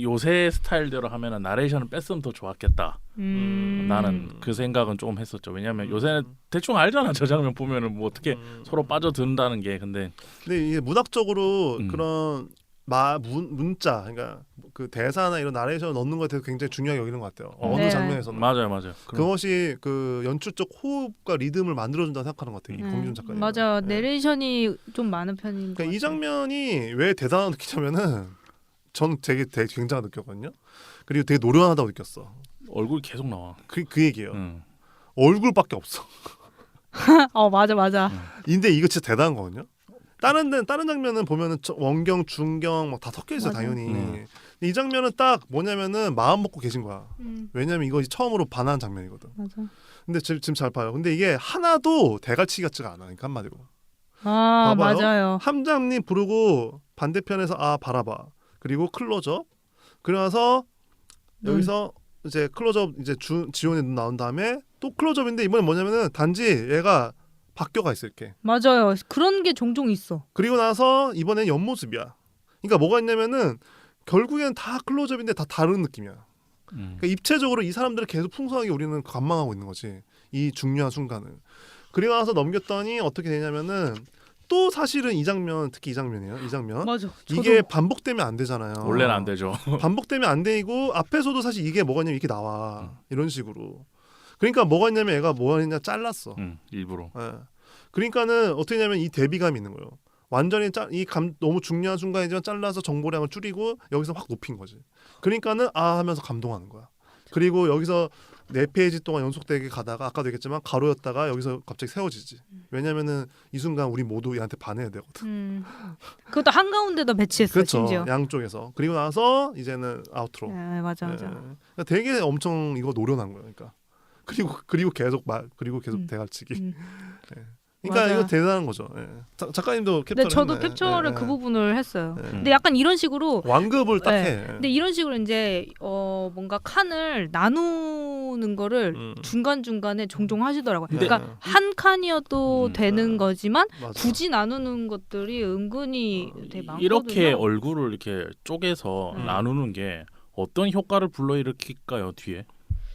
요새 스타일대로 하면은 나레이션을 뺐으면 더 좋았겠다. 나는 그 생각은 조금 했었죠. 왜냐하면 요새는 대충 알잖아. 저 장면 보면은 뭐 어떻게 서로 빠져든다는 게. 근데 이게 문학적으로 그런 문자, 그러니까 그 대사나 이런 나레이션을 넣는 것에 대해서 굉장히 중요하게 여기는 것 같아요. 어느 네. 장면에서는. 맞아요. 그것이 그 연출적 호흡과 리듬을 만들어준다고 생각하는 것 같아요. 이 공기훈 작가님. 맞아. 내레이션이 좀 많은 편인 것 그러니까 이 같아요. 장면이 왜 대단하다고 느끼냐면은 저는 되게 굉장히 느꼈거든요. 그리고 되게 노련하다고 느꼈어. 얼굴이 계속 나와. 그 얘기예요. 얼굴밖에 없어. 맞아. 근데 이거 진짜 대단한 거거든요. 다른 장면은 보면은 원경, 중경 막 다 섞여 있어 맞아. 당연히. 이 장면은 딱 뭐냐면은 마음 먹고 계신 거야. 음, 왜냐면 이거 처음으로 반하는 장면이거든. 맞아. 근데 지금 잘 봐요. 근데 이게 하나도 대갈치기 같지가 않아. 그러니까 한마디로. 아 봐봐요. 맞아요. 함장님 부르고 반대편에서 바라봐. 그리고 클로즈업. 그러면서 여기서 이제 클로즈업 이제 지원이 눈 나온 다음에 또 클로즈업인데 이번엔 뭐냐면은 단지 얘가 바뀌어가 있어 이렇게. 맞아요. 그런 게 종종 있어. 그리고 나서 이번엔 옆모습이야. 그러니까 뭐가 있냐면은 결국엔 다 클로즈업인데 다 다른 느낌이야. 그러니까 입체적으로 이 사람들을 계속 풍성하게 우리는 관망하고 있는 거지. 이 중요한 순간을. 그리고 나서 넘겼더니 어떻게 되냐면은 또 사실은 이 장면, 특히 이 장면이에요. 이 장면. 맞아. 이게 반복되면 안 되잖아요. 원래는 안 되죠. 반복되면 안 되고 앞에서도 사실 이게 뭐가 있냐면 이렇게 나와. 이런 식으로. 그러니까 뭐가 있냐면 얘가 뭐가 있냐 잘랐어. 일부러. 예. 그러니까는 어떻게 냐면 이 대비감이 있는 거예요. 완전히 너무 중요한 순간이지만 잘라서 정보량을 줄이고 여기서 확 높인 거지. 그러니까는 하면서 감동하는 거야. 그리고 여기서 4페이지 동안 연속되게 가다가 아까도 얘기했지만 가로였다가 여기서 갑자기 세워지지. 왜냐면은 이 순간 우리 모두 얘한테 반해야 되거든. 그것도 한 가운데다 배치했어. 그렇죠. 심지어. 양쪽에서. 그리고 나서 이제는 아우트로. 네, 맞아. 예. 그러니까 되게 엄청 이거 노련한 거야. 그러니까. 그리고 계속 대갈치기. 예. 그러니까 맞아요. 이거 대단한 거죠. 예. 작가님도 캡처를 네, 저도 했네. 캡처를 예, 그 예. 부분을 했어요. 예. 근데 약간 이런 식으로 완급을 딱 네. 해. 근데 이런 식으로 이제 뭔가 칸을 나누는 거를 중간중간에 종종 하시더라고요. 근데- 그러니까 한 칸이어도 되는 거지만 맞아. 굳이 나누는 것들이 은근히 되게 많거든요. 이렇게 얼굴을 이렇게 쪼개서 음. 나누는 게 어떤 효과를 불러일으킬까요? 뒤에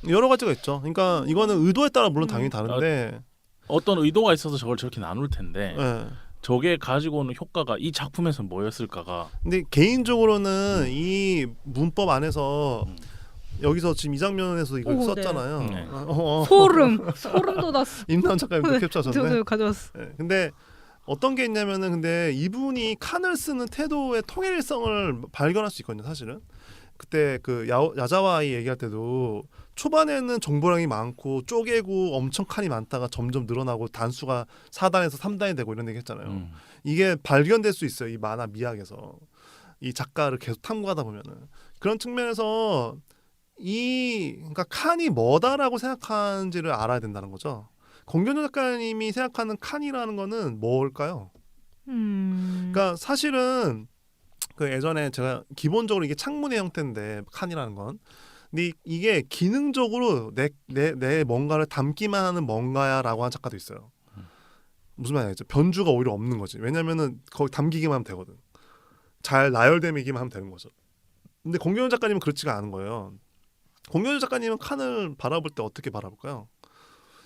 여러 가지가 있죠. 그러니까 이거는 의도에 따라 물론 당연히 다른데 어떤 의도가 있어서 저걸 저렇게 나눌 텐데 예. 저게 가지고 오는 효과가 이 작품에서 뭐였을까가 근데 개인적으로는 이 문법 안에서 여기서 지금 이 장면에서 이걸 오, 썼잖아요. 네. 소름 돋았어. 임나은 작가님도 캡처하셨네. 저도 가져왔어. 예. 근데 어떤 게 있냐면은 근데 이분이 칸을 쓰는 태도의 통일성을 발견할 수 있거든요. 사실은 그때 그 야자와이 얘기할 때도 초반에는 정보량이 많고 쪼개고 엄청 칸이 많다가 점점 늘어나고 단수가 4단에서 3단이 되고 이런 얘기 했잖아요. 이게 발견될 수 있어요. 이 만화 미학에서 이 작가를 계속 탐구하다 보면은 그런 측면에서 그러니까 칸이 뭐다라고 생각하는지를 알아야 된다는 거죠. 공견조 작가님이 생각하는 칸이라는 거는 뭘까요? 그러니까 사실은 그 예전에 제가 기본적으로 이게 창문의 형태인데 칸이라는 건 근데 이게 기능적으로 내 뭔가를 담기만 하는 뭔가야라고 하는 작가도 있어요. 무슨 말이죠? 변주가 오히려 없는 거지. 왜냐면은 거기 담기기만 하면 되거든. 잘 나열되기만 하면 되는 거죠. 근데 공견조 작가님은 그렇지가 않은 거예요. 공견조 작가님은 칸을 바라볼 때 어떻게 바라볼까요?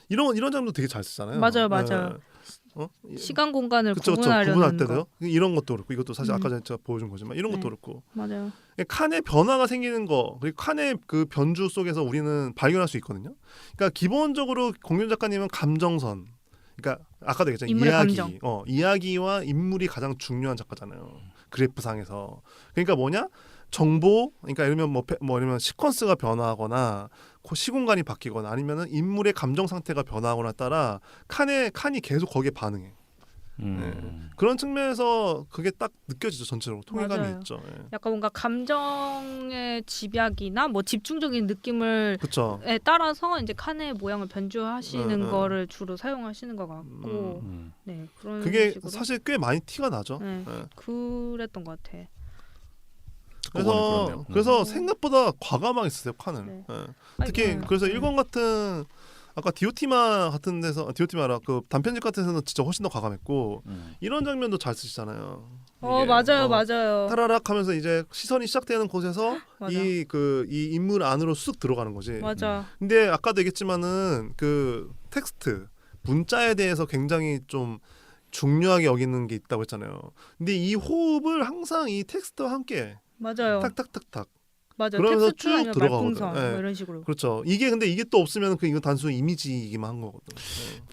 이런 장면도 되게 잘 쓰잖아요. 맞아요. 시간 공간을 구분할 구분하려는 때도요. 거. 이런 것도 그렇고 이것도 사실 아까 전에 제가 보여준 거지만 이런 것도 네. 그렇고 맞아요. 칸의 변화가 생기는 거 그리고 칸의 그 변주 속에서 우리는 발견할 수 있거든요. 그러니까 기본적으로 공견 작가님은 감정선, 그러니까 아까도 얘기했잖아요. 인물의 이야기, 감정. 이야기와 인물이 가장 중요한 작가잖아요. 그래프상에서. 그러니까 뭐냐? 정보, 그러니까 예를 들면 예를 들면 시퀀스가 변화하거나 시공간이 바뀌거나 아니면은 인물의 감정 상태가 변화하거나 따라 칸이 계속 거기에 반응해. 그런 측면에서 그게 딱 느껴지죠. 전체적으로 통일감이 맞아요. 있죠. 예. 약간 뭔가 감정의 집약이나 뭐 집중적인 느낌을 그렇죠. 에 따라서 이제 칸의 모양을 변주하시는 응. 거를 주로 사용하시는 것 같고 네 그런 그게 식으로 사실 꽤 많이 티가 나죠. 네, 예. 그랬던 것 같아. 그래서 생각보다 과감하게 쓰세요 칸을. 네. 예. 아니, 특히 그래서 일권 같은 아까 디오티마 같은 데서 디오티마라 그 단편집 같은 데서는 진짜 훨씬 더 과감했고 이런 장면도 잘 쓰시잖아요. 이게, 맞아요. 타라락 하면서 이제 시선이 시작되는 곳에서 맞아. 이 인물 안으로 쑥 들어가는 거지. 맞아. 근데 아까도 얘기했지만은 그 텍스트 문자에 대해서 굉장히 좀 중요하게 여기는 게 있다고 했잖아요. 근데 이 호흡을 항상 이 텍스트와 함께 맞아요. 탁탁탁탁. 맞아. 그러면서 텍스트 쭉 아니면 들어가거든. 말풍선 네. 뭐 이런 식으로. 그렇죠. 근데 이게 또 없으면 이거 단순 이미지이기만 한 거거든.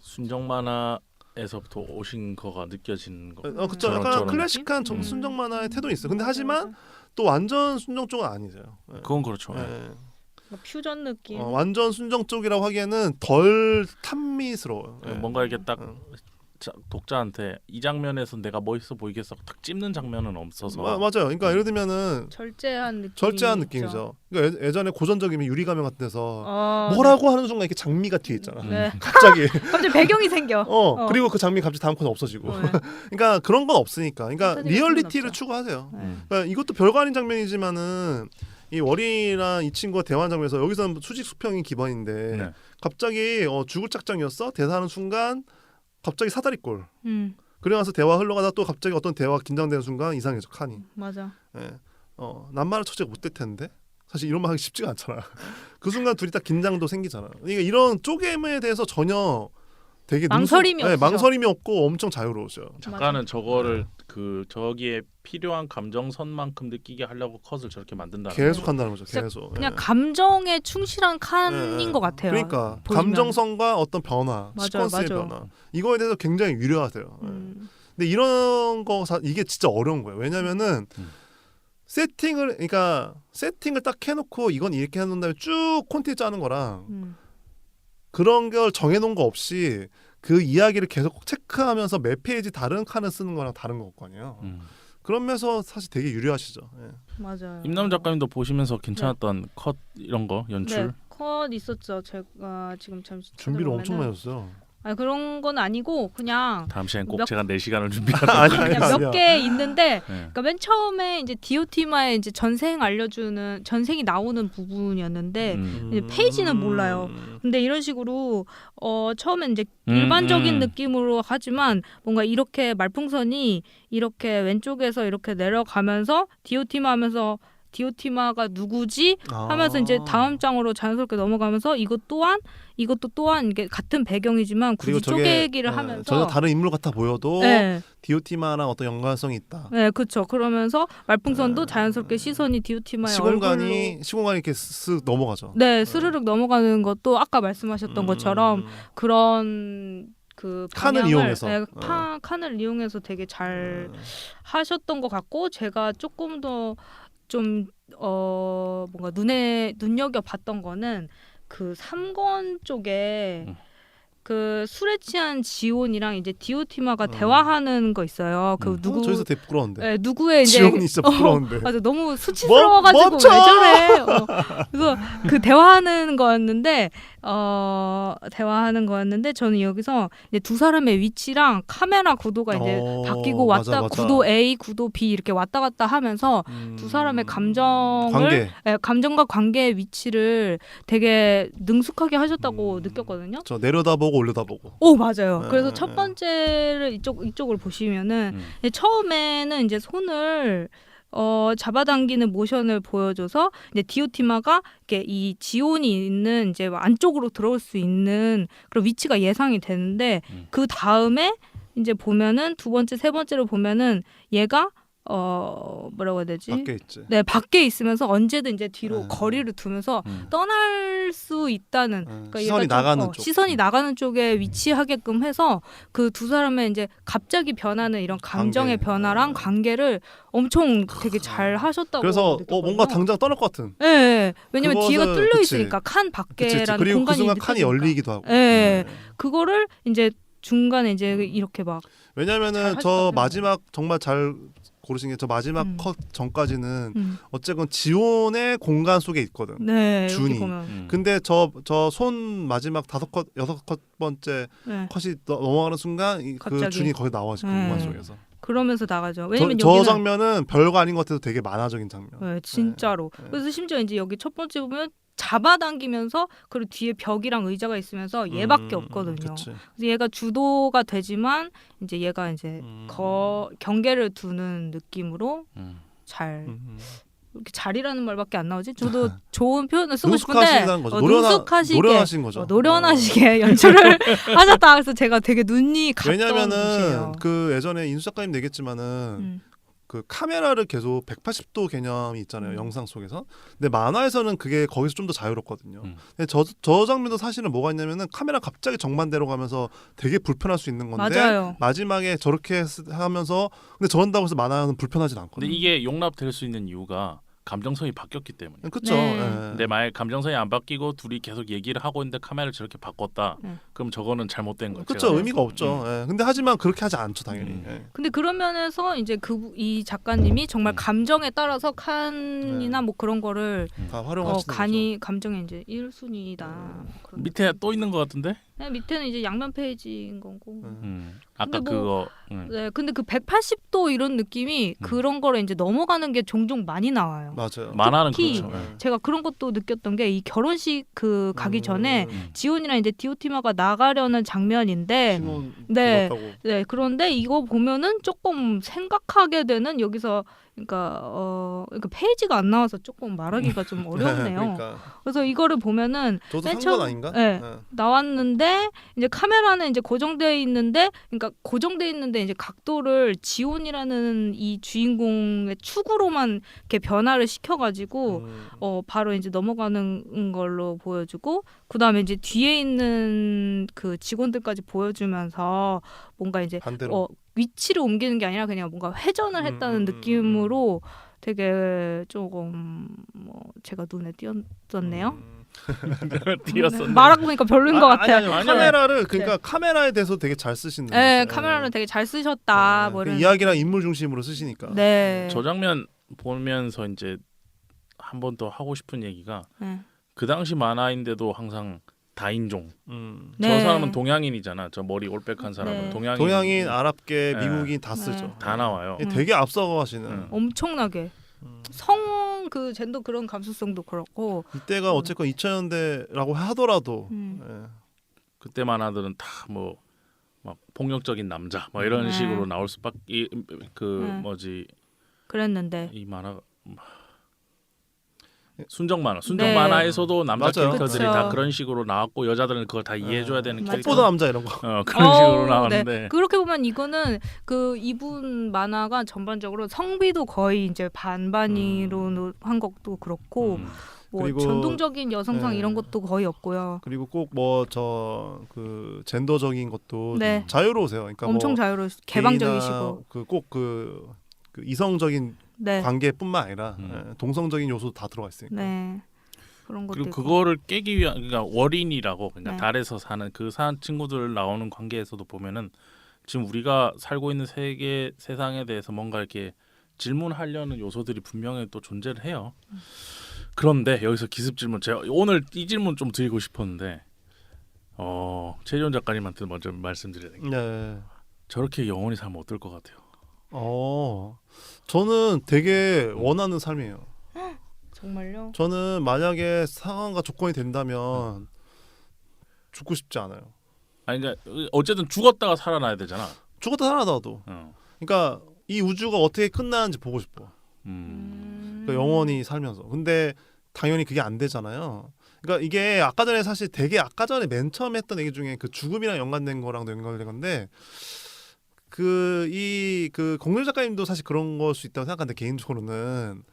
순정 만화에서부터 오신 거가 느껴지는 거. 그렇죠. 저런- 약간 저런 클래식한 순정 만화의 태도 있어. 근데 하지만 또 완전 순정 쪽은 아니세요. 예. 그건 그렇죠. 예. 뭐 퓨전 느낌. 완전 순정 쪽이라고 하기에는 덜 탐미스러워요. 예. 뭔가 이렇게 딱 응. 독자한테 이 장면에서 내가 멋있어 보이겠어 탁 찝는 장면은 없어서 맞아요. 그러니까 예를 들면은 절제한 느낌이죠. 그러니까 예전에 고전적이면 유리가면 같은 데서 어, 뭐라고 하는 순간 이렇게 장미가 뒤에 있잖아. 네. 갑자기 갑자기 배경이 생겨. 그리고 그 장미 갑자기 다음 콘에 없어지고. 네. 그러니까 그런 건 없으니까. 그러니까 판타지가 리얼리티를 없죠. 추구하세요. 네. 그러니까 이것도 별거 아닌 장면이지만은 이 월이랑 이 친구가 대화하는 장면에서 여기서는 수직 수평이 기본인데 네. 갑자기 죽을 작정이었어 대사하는 순간 갑자기 사다리꼴. 그래가서 대화 흘러가다 또 갑자기 어떤 대화 긴장되는 순간 이상해져 칸이. 맞아. 예. 남말을 처치가 못될 텐데 사실 이런 말 하기 쉽지가 않잖아. 그 순간 둘이 딱 긴장도 생기잖아. 그러니까 이런 쪼개임에 대해서 전혀 되게 망설임이 없죠. 망설임이 없고 엄청 자유로우셔. 작가는 저거를 네. 저기에 필요한 감정선만큼 느끼게 하려고 컷을 저렇게 만든다는 계속 한다는 거죠. 계속. 그냥 예. 감정에 충실한 칸인 것 같아요. 그러니까 보시면. 감정성과 어떤 변화, 맞아요, 시퀀스의 맞아요. 변화 이거에 대해서 굉장히 유려하세요. 예. 근데 이런 거 이게 진짜 어려운 거예요. 왜냐면은 세팅을 딱 해놓고 이건 이렇게 해놓은 다음에 쭉 콘텐츠 짜는 거랑 그런 걸 정해놓은 거 없이 그 이야기를 계속 체크하면서 매 페이지 다른 칸을 쓰는 거랑 다른 거 아니에요. 그런 면에서 사실 되게 유리하시죠. 예. 맞아요. 임남 작가님도 보시면서 괜찮았던 컷 이런 거 연출 네, 컷 있었죠. 제가 지금 잠시 준비를 찾아보면은- 엄청 많이 했어요. 아니 그런 건 아니고 그냥 다음 시간 꼭 몇- 제가 4시간을 준비하다 아니, 그냥 아니야. 몇 개 있는데 네. 그러니까 맨 처음에 이제 DOT마에 이제 전생 알려주는 전생이 나오는 부분이었는데 이제 페이지는 몰라요. 근데 이런 식으로 처음엔 이제 일반적인 느낌으로 하지만 뭔가 이렇게 말풍선이 이렇게 왼쪽에서 이렇게 내려가면서 DOT마 하면서 디오티마가 누구지 하면서 이제 다음 장으로 자연스럽게 넘어가면서 이것도 또한 이게 같은 배경이지만 굳이 그리고 저게, 쪼개기를 하면서 전혀 다른 인물 같아 보여도 네, 디오티마랑 어떤 연관성이 있다. 네, 그렇죠. 그러면서 말풍선도 자연스럽게 시선이 디오티마의 얼굴로 시공간이 이렇게 쓱 넘어가죠. 네, 스르륵 넘어가는 것도 아까 말씀하셨던 것처럼 그런 그 칸을 방향을, 이용해서. 네, 칸을 이용해서 되게 잘 하셨던 것 같고 제가 조금 더 좀 뭔가 눈여겨 봤던 거는 그 3권 쪽에 그 술에 취한 지온이랑 이제 디오티마가 대화하는 거 있어요. 그 누구 저기서 되게 부끄러운데. 네, 누구의 이제 지온이 진짜 부끄러운데. 맞아 너무 수치스러워가지고 멈춰! 왜 저래? 그래서 그 대화하는 거였는데 저는 여기서 이제 두 사람의 위치랑 카메라 구도가 이제 바뀌고 맞아. 구도 A, 구도 B 이렇게 왔다 갔다 하면서 두 사람의 감정과 관계의 위치를 되게 능숙하게 하셨다고 느꼈거든요. 저 내려다보고 올려다보고. 오 맞아요. 그래서 네, 첫 번째를 이쪽을 보시면은 처음에는 이제 손을 잡아당기는 모션을 보여줘서 이제 디오티마가 이렇게 이 지온이 있는 이제 안쪽으로 들어올 수 있는 그런 위치가 예상이 되는데 그 다음에 이제 보면은 두 번째, 세 번째로 보면은 얘가 뭐라고 해야 되지? 밖에 있지. 네, 밖에 있으면서 언제든 이제 뒤로 네. 거리를 두면서 떠날 수 있다는 그러니까 시선이 얘가 좀, 나가는 쪽. 시선이 나가는 쪽에 위치하게끔 해서 그 두 사람의 이제 갑자기 변하는 이런 감정의 관계. 변화랑 관계를 엄청 되게 잘 하셨다고 그래서 느꼈거든요. 뭔가 당장 떠날 것 같은. 네, 네. 왜냐면 그것을- 뒤가 뚫려 그치. 있으니까 칸 밖에라는 그리고 그 공간이 순간 칸이 느껴지니까. 열리기도 하고. 네. 그거를 이제 중간에 이제 이렇게 막 왜냐면은 잘 저 하셨다고 마지막 정말 잘 고르신 게 저 마지막 컷 전까지는 어쨌건 지온의 공간 속에 있거든. 네, 준이. 여기 보면 근데 저 손 마지막 5컷 6컷 번째 네. 컷이 넘어가는 순간 그 갑자기. 준이 거기 나와지 네. 공간 속에서. 그러면서 나가죠. 왜냐면 저 여기는 장면은 별거 아닌 것 같아도 되게 만화적인 장면. 네, 진짜로. 네. 그래서 심지어 이제 여기 첫 번째 보면 잡아당기면서 그리고 뒤에 벽이랑 의자가 있으면서 얘밖에 없거든요. 그치. 그래서 얘가 주도가 되지만 이제 얘가 이제 경계를 두는 느낌으로 잘 이렇게 잘이라는 말밖에 안 나오지. 저도 좋은 표현을 쓰고 싶은데 능숙하시다는 거죠. 노련하신 거죠. 노련하시게 연출을 하셨다. 그래서 제가 되게 눈이 갔던 왜냐면은 곳이에요. 그 예전에 인수 작가님 얘기했지만은 그 카메라를 계속 180도 개념이 있잖아요. 영상 속에서. 근데 만화에서는 그게 거기서 좀 더 자유롭거든요. 근데 저 장면도 사실은 뭐가 있냐면은 카메라 갑자기 정반대로 가면서 되게 불편할 수 있는 건데 맞아요. 마지막에 저렇게 하면서 근데 저런다고 해서 만화는 불편하진 않거든요. 근데 이게 용납될 수 있는 이유가 감정선이 바뀌었기 때문에. 그렇죠. 네. 근데 만약 감정선이 안 바뀌고 둘이 계속 얘기를 하고 있는데 카메라를 저렇게 바꿨다. 그럼 저거는 잘못된 거죠. 그렇죠. 의미가 없죠. 예. 근데 하지만 그렇게 하지 않죠, 당연히. 예. 근데 그런 면에서 이제 이 작가님이 정말 감정에 따라서 칸이나 뭐 그런 거를 다 활용하시는 감정의 이제 1순위다. 밑에 또 있는 것 같은데? 네, 밑에는 이제 양면 페이지인 거고. 아까 근데 뭐- 그거. 네, 근데 그 180도 이런 느낌이 그런 거를 이제 넘어가는 게 종종 많이 나와요. 맞아요. 만화는 특히 그렇죠. 예. 제가 그런 것도 느꼈던 게 이 결혼식 그 가기 전에 지온이랑 이제 디오티마가 나가려는 장면인데 신혼 네. 들었다고. 네, 그런데 이거 보면은 조금 생각하게 되는 여기서 그러니까 페이지가 안 나와서 조금 말하기가 좀 어렵네요. 그러니까 그래서 이거를 보면은 저도 맨 산 처음- 건 아닌가? 네. 예. 나왔는데 이제 카메라는 이제 고정되어 있는데 그러니까 고정되어 있는데 이제 각도를 지온이라는 이 주인공의 축으로만 이렇게 변화를 시켜가지고 바로 이제 넘어가는 걸로 보여주고 그다음에 이제 뒤에 있는 그 직원들까지 보여주면서 뭔가 이제 반대로. 위치를 옮기는 게 아니라 그냥 뭔가 회전을 했다는 느낌으로 되게 조금 제가 눈에 띄었었네요. 띄었었네. 말하고 보니까 별로인 것 같아요. 아니요. 카메라를 그러니까 카메라에 대해서 되게 잘 쓰시는. 네, 거죠. 카메라를 되게 잘 쓰셨다. 네. 뭐 그 이런. 이야기랑 인물 중심으로 쓰시니까. 네. 저 장면 보면서 이제 한 번 더 하고 싶은 얘기가 네. 그 당시 만화인데도 항상 다인종. 네. 저 사람은 동양인이잖아. 저 머리 올백한 사람은 네. 동양인. 동양인, 아랍계, 네. 미국인 다 네. 쓰죠. 다 나와요. 되게 앞서가시는. 엄청나게 성 그 젠더 그런 감수성도 그렇고 이때가 어쨌건 2000년대라고 하더라도 예. 그때 만화들은 다 뭐 막 폭력적인 남자 뭐 이런 네. 식으로 나올 수밖에 그 네. 뭐지 그랬는데 이 만화 순정 네. 만화에서도 남자 맞아요. 캐릭터들이 그쵸. 다 그런 식으로 나왔고 여자들은 그걸 다 이해해줘야 되는 맞아. 캐릭터 꽃보다 남자 이런 거. 그런 식으로 네. 나왔는데 그렇게 보면 이거는 그 이분 만화가 전반적으로 성비도 거의 이제 반반이로 한 것도 그렇고 뭐 그리고- 전통적인 여성상 네. 이런 것도 거의 없고요. 그리고 꼭 뭐 저 그 젠더적인 것도 네. 자유로우세요. 그러니까 엄청 뭐 개방적이시고. 그꼭 이성적인 네. 관계뿐만 아니라 동성적인 요소도 다 들어가 있으니까. 네. 그런 것도 그리고 있고. 그거를 깨기 위한 그러니까 월인이라고 그러니까 네. 달에서 사는 그 친구들 나오는 관계에서도 보면은 지금 우리가 살고 있는 세상에 대해서 뭔가 이렇게 질문하려는 요소들이 분명히 또 존재를 해요. 그런데 여기서 기습 질문 제가 오늘 이 질문 좀 드리고 싶었는데 최지원 작가님한테 먼저 말씀드려야 되겠다. 네. 저렇게 영원히 살면 어떨 것 같아요? 저는 되게 원하는 삶이에요. 정말요? 저는 만약에 상황과 조건이 된다면 죽고 싶지 않아요. 아니 그러니까 어쨌든 죽었다가 살아나야 되잖아. 죽었다 살아나도. 그러니까 이 우주가 어떻게 끝나는지 보고 싶어. 그러니까 영원히 살면서. 근데 당연히 그게 안 되잖아요. 그러니까 이게 아까 전에 맨 처음 했던 얘기 중에 그 죽음이랑 연관된 거랑도 연관된 건데 그 공룡 작가님도 사실 그런 걸 수 있다고 생각하는데 개인적으로는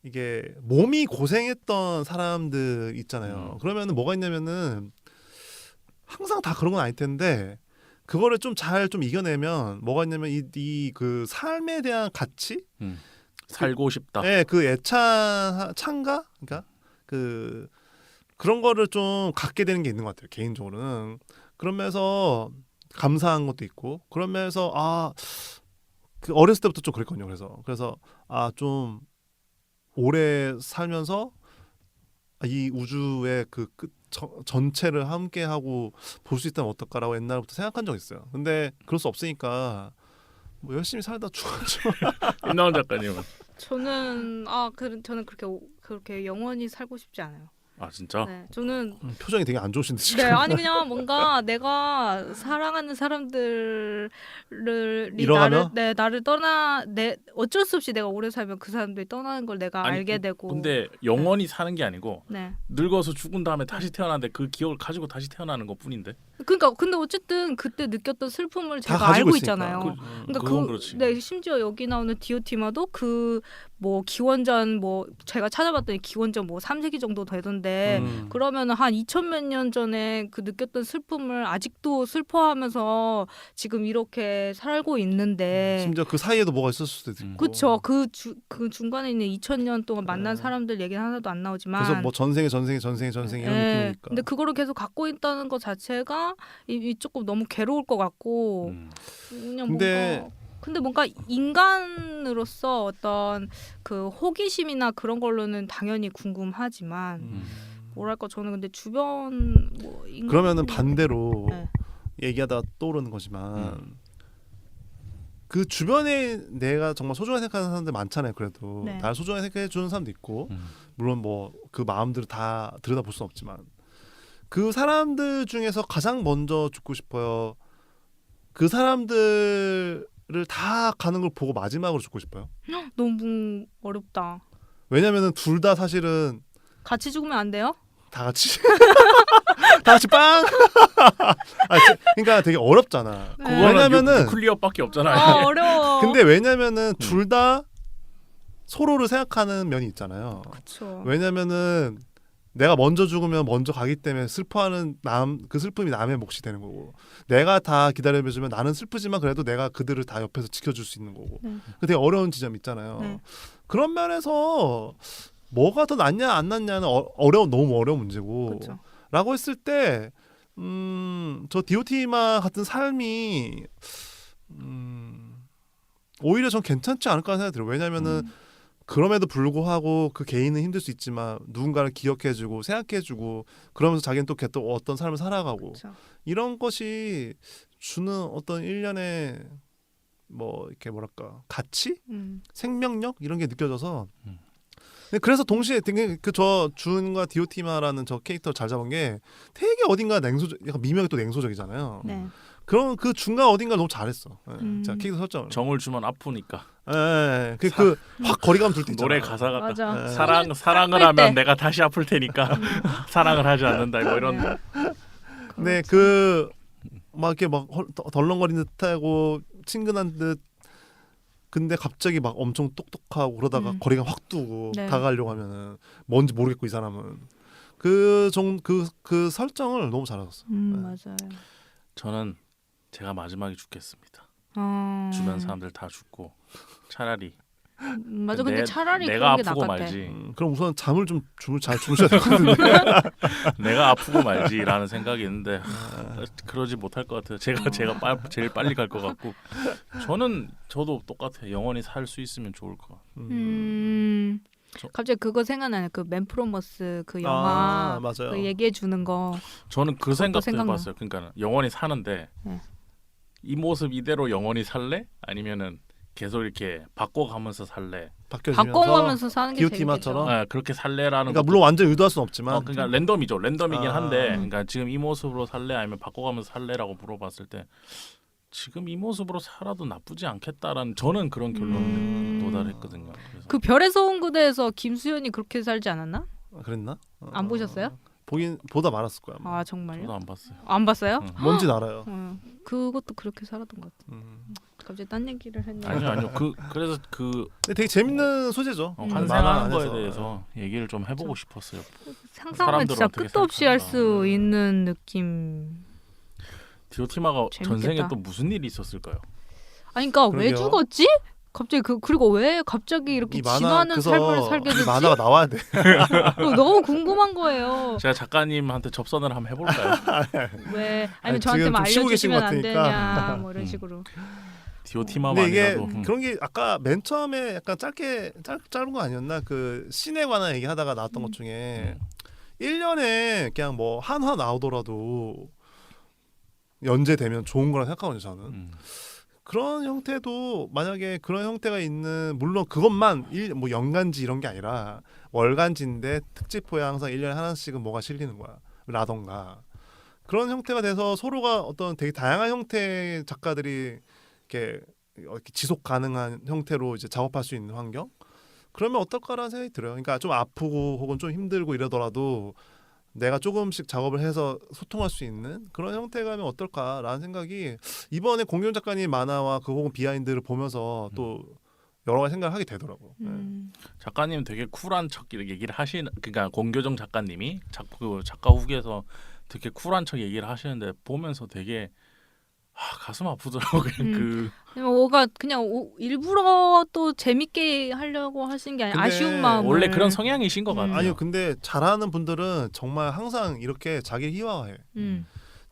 이게 몸이 고생했던 사람들 있잖아요. 그러면은 뭐가 있냐면은 항상 다 그런 건 아닐 텐데 그거를 좀 잘 좀 이겨내면 뭐가 있냐면 이 그 삶에 대한 가치, 살고 싶다. 네, 그 찬가, 그러니까 그런 거를 좀 갖게 되는 게 있는 것 같아요. 개인적으로는 그러면서 감사한 것도 있고 그러면서 그 어렸을 때부터 좀 그랬거든요. 그래서 좀 오래 살면서 이 우주의 그 끝 전체를 함께 하고 볼 수 있다면 어떨까라고 옛날부터 생각한 적 있어요. 근데 그럴 수 없으니까 뭐 열심히 살다 죽었죠. 임나원 작가님은 저는 저는 그렇게 영원히 살고 싶지 않아요. 아 진짜? 네, 저는 표정이 되게 안 좋으신데 지금. 네, 아니 그냥 뭔가 내가 사랑하는 사람들이 잃어가면? 나를 어쩔 수 없이 내가 오래 살면 그 사람들이 떠나는 걸 내가 아니, 알게 되고. 근데 영원히 사는 게 아니고 네. 늙어서 죽은 다음에 다시 태어나는데 그 기억을 가지고 다시 태어나는 것뿐인데. 그러니까 근데 어쨌든 그때 느꼈던 슬픔을 다 제가 가지고 알고 있으니까. 있잖아요. 그건 그렇지. 네, 심지어 여기 나오는 디오티마도 그 뭐 기원전 뭐 제가 찾아봤더니 기원전 뭐 3세기 정도 되던데 그러면은 한 2000몇 년 전에 그 느꼈던 슬픔을 아직도 슬퍼하면서 지금 이렇게 살고 있는데 심지어 그 사이에도 뭐가 있었을 수도 있고. 그쵸. 그 중간에 있는 2000년 동안 만난 사람들 얘기는 하나도 안 나오지만 그래서 뭐 전생에 이런 느낌이니까. 근데 그거를 계속 갖고 있다는 것 자체가 이 조금 너무 괴로울 것 같고 그냥 근데 뭔가 인간으로서 어떤 그 호기심이나 그런 걸로는 당연히 궁금하지만 뭐랄까 저는 근데 주변 뭐 그러면은 반대로 네. 얘기하다가 떠오르는 거지만 그 주변에 내가 정말 소중하게 생각하는 사람들 많잖아요. 그래도 네. 나를 소중하게 생각해 주는 사람도 있고 물론 뭐 그 마음들을 다 들여다볼 수는 없지만 그 사람들 중에서 가장 먼저 죽고 싶어요. 그 사람들을 다 가는 걸 보고 마지막으로 죽고 싶어요. 너무 어렵다. 왜냐면은 둘 다 사실은 같이 죽으면 안 돼요? 다 같이 다 같이 빵. 그러니까 되게 어렵잖아. 네. 왜냐면은 클리어밖에 없잖아요. 어려워. 근데 왜냐면은 둘 다 서로를 생각하는 면이 있잖아요. 그쵸. 왜냐면은 내가 먼저 죽으면 먼저 가기 때문에 슬퍼하는 그 슬픔이 남의 몫이 되는 거고 내가 다 기다려주면 나는 슬프지만 그래도 내가 그들을 다 옆에서 지켜줄 수 있는 거고 그 되게 어려운 지점이 있잖아요. 네. 그런 면에서 뭐가 더 낫냐 안 낫냐는 너무 어려운 문제고 그쵸. 라고 했을 때 저 디오티마 같은 삶이 오히려 전 괜찮지 않을까 생각이 들어요. 왜냐면은 그럼에도 불구하고 그 개인은 힘들 수 있지만 누군가를 기억해주고 생각해주고 그러면서 자기는 또 어떤 삶을 살아가고 그쵸. 이런 것이 주는 어떤 일련의 뭐 이렇게 뭐랄까 가치, 생명력 이런 게 느껴져서 근데 그래서 동시에 되게 저 준과 디오티마라는 저 캐릭터 잘 잡은 게 되게 어딘가 약간 미묘하게 또 냉소적이잖아요. 네. 그런 그 중간 어딘가 너무 잘했어. 자 캐릭터 설정. 정을 주면 아프니까. 그확 거리감 둘 때 있잖아. 노래 가사 같다. 맞아. 사랑을 하면 내가 다시 아플 테니까 사랑을 하지 않는다. 뭐 이런. 네, 그 막 이렇게 막 덜렁거리는 듯하고 친근한 듯 근데 갑자기 막 엄청 똑똑하고 그러다가 거리가 확 두고 네. 다가가려고 하면은 뭔지 모르겠고 이 사람은 그 설정을 너무 잘하셨어. 맞아요. 저는 제가 마지막에 죽겠습니다. 어... 주변 사람들 다 죽고 차라리 맞아. 근데 차라리 내가 그런 게 아프고 낫겠대. 말지. 그럼 우선 잠을 좀 잘 주무셔야 될 것 같은데. 내가 아프고 말지라는 생각이 있는데 그러지 못할 것 같아요. 제가 제일 빨리 갈 것 같고 저도 똑같아요. 영원히 살 수 있으면 좋을 것 같아요. 갑자기 그거 생각나네. 그 맨프로머스 그 영화 맞아요. 그 얘기해 주는 거. 저는 그 그것도 생각도 생각나. 해봤어요. 그러니까 영원히 사는데 네. 이 모습 이대로 영원히 살래? 아니면은 계속 이렇게 바꿔가면서 살래? 바꿔가면서 사는 게 디오티마처럼? 재밌겠죠. 네, 그렇게 살래라는 그러니까 것도- 물론 완전 의도할 수는 없지만 그러니까 랜덤이긴 한데 아. 그러니까 지금 이 모습으로 살래 아니면 바꿔가면서 살래라고 물어봤을 때 지금 이 모습으로 살아도 나쁘지 않겠다라는 저는 그런 결론에 도달했거든요. 그래서 그 별에서 온 그대에서 김수현이 그렇게 살지 않았나? 그랬나? 안 보셨어요? 보다 말았을 거야. 아마. 아 정말요? 저도 안 봤어요. 안 봤어요? 뭔진 알아요. 그것도 그렇게 살았던 것 같아. 갑자기 딴 얘기를 했네. 아니요. 그래서 그 근데 되게 재밌는 소재죠. 만화 환생하는 거에 안에서. 대해서 얘기를 좀 해보고 싶었어요. 상상하면 진짜 사람들은 어떻게 끝도 없이 할 수 생각하나. 있는 느낌. 디오티마가 재밌겠다. 전생에 또 무슨 일이 있었을까요? 아니 그러니까 왜 그러게요. 죽었지? 갑자기 그리고 왜 갑자기 이렇게 이 만화 진화하는 그래서 삶을 살게 이 됐지? 만화가 나와야 돼. 너무 궁금한 거예요. 제가 작가님한테 접선을 한번 해볼까요? 왜 아니, 아니면 저한테만 지금 좀 쉬고 계신 알려주시면 것 안 같으니까. 되냐 뭐 이런 식으로. 디오티마만 근데 이게 아니라도 그런 게 아까 맨 처음에 약간 짧은 거 아니었나? 그 신에 관한 얘기하다가 나왔던 것 중에 1년에 그냥 뭐 한화 나오더라도 연재되면 좋은 거라 생각하거든요. 저는. 그런 형태도 만약에 그런 형태가 있는 물론 그것만 뭐 연간지 이런 게 아니라 월간지인데 특집호에 항상 1년에 하나씩은 뭐가 실리는 거야. 라던가 그런 형태가 돼서 서로가 어떤 되게 다양한 형태의 작가들이 이렇게 지속 가능한 형태로 이제 작업할 수 있는 환경 그러면 어떨까라는 생각이 들어요. 그러니까 좀 아프고 혹은 좀 힘들고 이러더라도 내가 조금씩 작업을 해서 소통할 수 있는 그런 형태가 하면 어떨까라는 생각이 이번에 공룡 작가님 만화와 그 혹은 비하인드를 보면서 또 여러 가지 생각을 하게 되더라고. 작가님 되게 쿨한 척 이렇게 얘기를 하시는, 그러니까 공교정 작가님이 그 작가 후기에서 되게 쿨한 척 얘기를 하시는데 보면서 되게 가슴 아프더라고. 그냥 뭐가 그냥 일부러 또 재밌게 하려고 하신 게 아니라 근데 아쉬운 마음. 원래 그런 성향이신 것 같아요. 아니요, 근데 잘하는 분들은 정말 항상 이렇게 자기를 희화화해.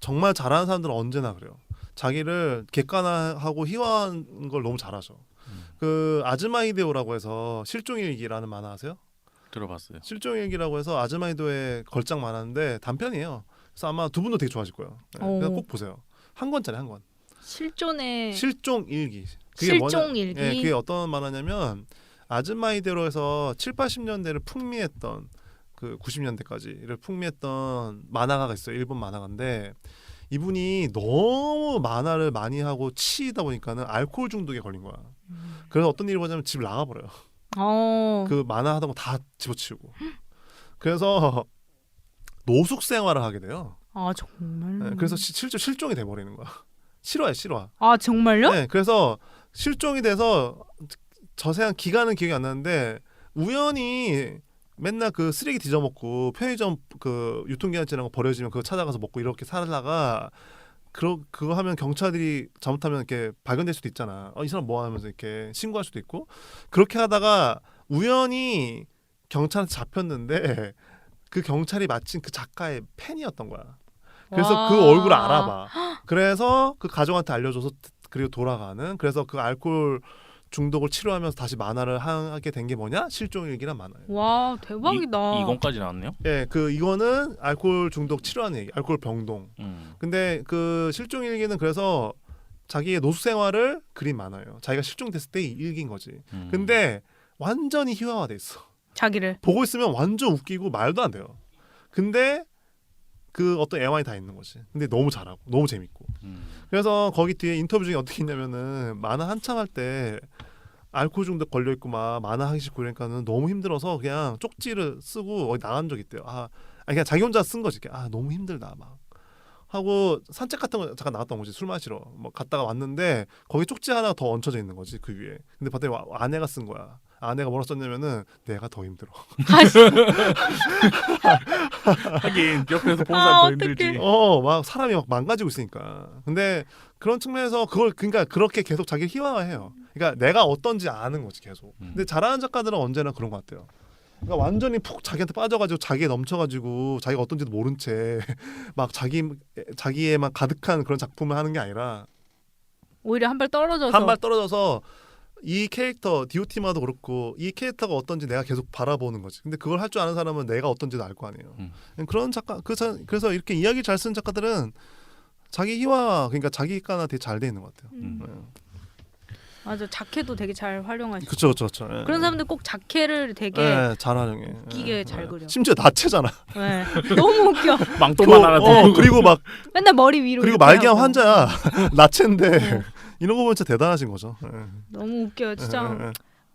정말 잘하는 사람들은 언제나 그래요. 자기를 객관화하고 희화한 걸 너무 잘하죠. 그 아즈마이데오라고 해서 실종일기라는 만화 아세요? 들어봤어요. 실종일기라고 해서 아즈마이도의 걸작 만화인데 단편이에요. 그래서 아마 두 분도 되게 좋아하실 거예요. 네, 그래서 꼭 보세요. 한 권짜리 한 권. 실존의 실종일기. 실종일기. 예, 그게 어떤 만화냐면 아즈마이데로에서 7, 80년대를 풍미했던 그 90년대까지를 풍미했던 만화가가 있어요. 일본 만화가인데 이분이 너무 만화를 많이 하고 치이다 보니까는 알코올 중독에 걸린 거야. 그래서 어떤 일이 뭐냐면 집을 나가버려요. 그 만화 하던 거 다 집어치우고. 그래서 노숙 생활을 하게 돼요. 아 정말. 네, 그래서 실종이 돼버리는 거야. 실화야 실화. 아 정말요? 네, 그래서 실종이 돼서 자세한 기간은 기억이 안 나는데 우연히 맨날 그 쓰레기 뒤져먹고 편의점 그 유통기한 지난 거 버려지면 그거 찾아가서 먹고 이렇게 살다가 그거 하면 경찰들이 잘못하면 이렇게 발견될 수도 있잖아. 이 사람 뭐 하면서 이렇게 신고할 수도 있고 그렇게 하다가 우연히 경찰한테 잡혔는데 그 경찰이 마침 그 작가의 팬이었던 거야. 그래서 와. 그 얼굴을 알아봐. 그래서 그 가족한테 알려줘서 그리고 돌아가는. 그래서 그 알코올 중독을 치료하면서 다시 만화를 하게 된 게 뭐냐? 실종일기란 만화예요. 와 대박이다. 2권까지 나왔네요. 예, 그 이거는 알코올 중독 치료하는 얘기, 알코올 병동. 근데 그 실종일기는 그래서 자기의 노숙 생활을 그린 만화예요. 자기가 실종됐을 때 일기인 거지. 근데 완전히 희화화돼 있어. 자기를 보고 있으면 완전 웃기고 말도 안 돼요. 근데 그 어떤 애환이 다 있는 거지. 근데 너무 잘하고 너무 재밌고. 그래서 거기 뒤에 인터뷰 중에 어떻게 있냐면은 만화 한참 할 때 알코올 중독 걸려 있고 막 만화 하기 싫고 그러니까는 너무 힘들어서 그냥 쪽지를 쓰고 어디 나간 적 있대요. 그냥 자기 혼자 쓴 거지. 너무 힘들다 막 하고 산책 같은 거 잠깐 나갔던 거지. 술 마시러 뭐 갔다가 왔는데 거기 쪽지 하나 더 얹혀져 있는 거지 그 위에. 근데 봤더니 아내가 쓴 거야. 아내가 뭐라 썼냐면은 내가 더 힘들어. 하긴 옆에서 보는 사람 더 힘들지. 막 사람이 막 망가지고 있으니까. 근데 그런 측면에서 그걸 그러니까 그렇게 계속 자기를 희화화해요. 그러니까 내가 어떤지 아는 거지 계속. 근데 잘하는 작가들은 언제나 그런 것 같아요. 그러니까 완전히 푹 자기한테 빠져가지고 자기에 넘쳐가지고 자기가 어떤지도 모른 채 막 자기에만 가득한 그런 작품을 하는 게 아니라 오히려 한 발 떨어져서 한 발 떨어져서 이 캐릭터 디오티마도 그렇고 이 캐릭터가 어떤지 내가 계속 바라보는 거지. 근데 그걸 할 줄 아는 사람은 내가 어떤지도 알 거 아니에요. 그런 작가 그래서 이렇게 이야기 잘 쓰는 작가들은 자기 희화 그러니까 자기 객관화 되게 잘 돼 있는 것 같아요. 맞아 자켓도 되게 잘 활용하시고. 그렇죠. 그런 사람들 꼭 자켓을 되게 잘 활용해. 웃기게 잘 그려. 심지어 나체잖아. 네. 너무 웃겨. 망토만 하나 들고. 그리고 막 맨날 머리 위로. 그리고 이렇게 말기암 하고. 환자야. 나체인데 이런 거 보면 진짜 대단하신 거죠. 너무 웃겨요. 진짜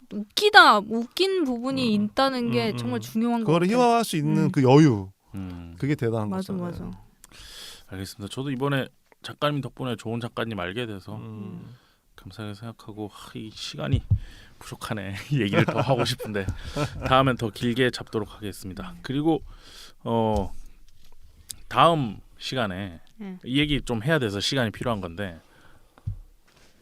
웃기다. 웃긴 부분이 있다는 게 정말 중요한 거 그거를 같아요. 희화화할 수 있는 그 여유. 그게 대단한 맞아 거죠. 맞아. 알겠습니다. 저도 이번에 작가님 덕분에 좋은 작가님 알게 돼서 감사하게 생각하고 이 시간이 부족하네. 얘기를 더 하고 싶은데 다음엔 더 길게 잡도록 하겠습니다. 그리고 다음 시간에 이 얘기 좀 해야 돼서 시간이 필요한 건데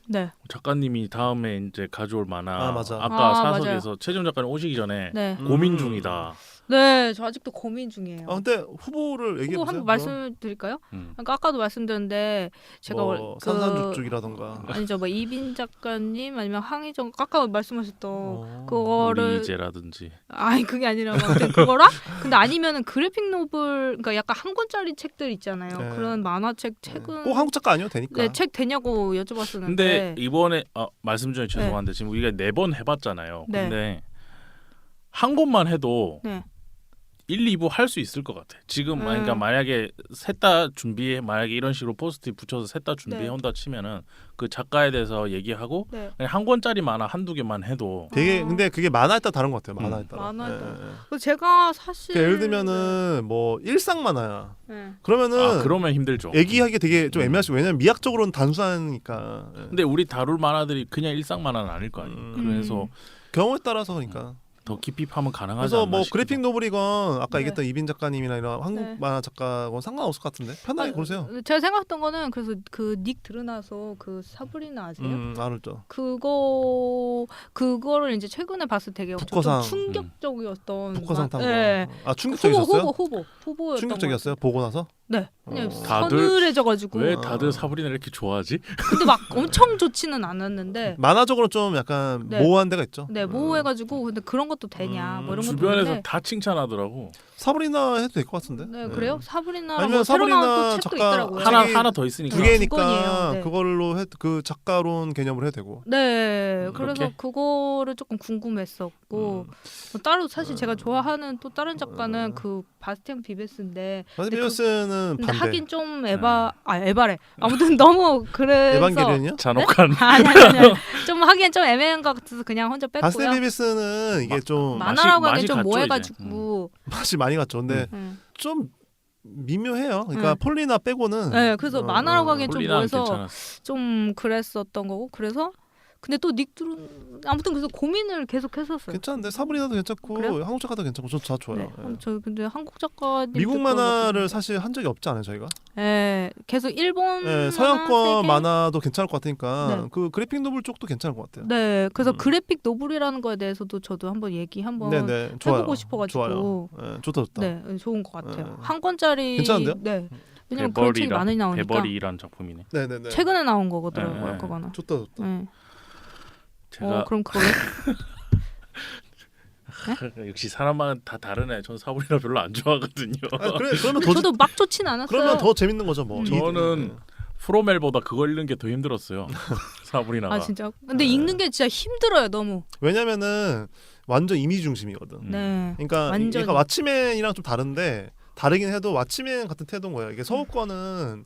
네. 작가님이 다음에 이제 가져올 만화 맞아. 아까 맞아요. 사석에서 최종 작가님 오시기 전에 네. 고민 중이다. 네, 저 아직도 고민 중이에요. 근데 후보를 얘기해 후보 보세요. 한번 말씀드릴까요? 그러니까 아까도 말씀드렸는데 제가 산산죽죽이라던가 아니죠, 뭐 이빈 작가님 아니면 항의정 아까 말씀하셨던 그거를 리제라든지 아니 그게 아니라 아무튼 그거랑 근데 아니면은 그래픽 노블 그러니까 약간 한 권짜리 책들 있잖아요. 네. 그런 만화책 책은 꼭 한국 작가 아니어도 되니까. 네, 책 되냐고 여쭤봤었는데. 근데 이번에 말씀 중에 죄송한데 지금 우리가 4번 해봤잖아요. 네. 근데 한 권만 해도 네. 1, 2부 할 수 있을 것 같아. 지금 그러니까 만약에 셋 다 준비해 만약에 이런 식으로 포스트잇 붙여서 셋 다 준비해 네. 온다 치면은 그 작가에 대해서 얘기하고 네. 그냥 한 권짜리 만화 한두 개만 해도 되게 아. 근데 그게 만화에 따라 다른 것 같아요. 만화에 따라. 만화에 예, 따라. 예. 그래서 제가 사실 그러니까 예를 들면은 뭐 일상 만화야. 네. 그러면은 그러면 힘들죠. 얘기하기 되게 좀 애매하시고 왜냐면 미학적으로는 단순하니까. 예. 근데 우리 다룰 만화들이 그냥 일상 만화는 아닐 거 아니에요. 그래서 경우에 따라서 그러니까. 더 깊이 파면 가능하지 그래서 않나 뭐 싶기도. 그래픽 노블이건 아까 네. 얘기했던 이빈 작가님이나 이런 한국 네. 만화 작가건 상관없을 것 같은데 편하게 고르세요. 제가 생각했던 거는 그래서 그 닉 드러나서 그 사브리나 아세요? 알죠. 그거를 이제 최근에 봤을 때 되게 북커상. 좀 충격적이었던 북커상 탄 거. 네. 아 충격적이셨어요? 후보였던 충격적이었어요? 보고 나서? 네. 그냥 다들 서늘해져가지고. 왜 다들 사브리나 이렇게 좋아하지? 근데 막 엄청 좋지는 않았는데. 만화적으로 좀 약간 네. 모호한 데가 있죠. 네, 모호해가지고 근데 그런 것도 되냐 뭐 이런 것도 주변에서 있는데. 다 칭찬하더라고. 사브리나 해도 될 것 같은데. 네, 그래요? 사브리나 아니면 뭐 새로 나온 사브리나 또 책도 작가 있더라고요. 책이 하나 더 있으니까. 두 두 개니까 권이에요. 네. 그걸로 그 작가론 개념으로 해도 되고. 네, 그래서 그렇게? 그거를 조금 궁금했었고 뭐 따로 사실 제가 좋아하는 또 다른 작가는 그 바스티안 비베스인데 마스 근데 비어스는 근데 반대. 하긴 좀 에바래. 아무튼 너무 그래서 에반게리온이요? 잔혹한 아니. 좀 하기엔 좀 애매한 것 같아서 그냥 혼자 바스 뺐고요. 비베스는 이게 좀 만화라고 맛이 하기엔 좀 갔죠, 모해가지고. 맛이 많이 갔죠. 근데 좀 미묘해요. 그러니까 폴리나 빼고는. 네, 그래서 만화라고 하기엔 좀 폴리나는 모해서 괜찮았어. 좀 그랬었던 거고 그래서 근데 또 닉들은 아무튼 그래서 고민을 계속 했었어요. 괜찮은데 사브리나도 괜찮고 그래요? 한국 작가도 괜찮고 저 다 좋아요. 네. 예. 저 근데 한국 작가님 미국 만화를 사실 한 적이 없지 않아요 저희가? 네, 계속 일본 네, 서양권 세계? 만화도 괜찮을 것 같으니까 네. 그 그래픽 노블 쪽도 괜찮을 것 같아요. 네, 그래서 그래픽 노블이라는 거에 대해서도 저도 한번 네네 좋아요. 해보고 싶어가지고 좋아요. 네, 좋다. 네, 좋은 것 같아요. 네. 한 권짜리 괜찮은데요? 네, 왜냐면 그런 책이 많이 나오니까 배버리란 작품이네. 네네네. 최근에 나온 거거든요. 네. 그거는. 좋다. 네. 제가 그럼 그걸로? 역시 사람마다 다 다르네. 저는 사브리나 별로 안 좋아하거든요. 아, 그러면 저도 막 좋진 않았어요. 그러면 더 재밌는 거죠 뭐. 저는 프로멜보다 그거 읽는 게 더 힘들었어요. 사브리나가. 아 진짜? 근데 읽는 게 진짜 힘들어요 너무. 왜냐면은 완전 이미지 중심이거든. 네. 그러니까 완전히. 얘가 왓치맨이랑 좀 다른데 다르긴 해도 왓치맨 같은 태도인 거예요. 이게 서구권은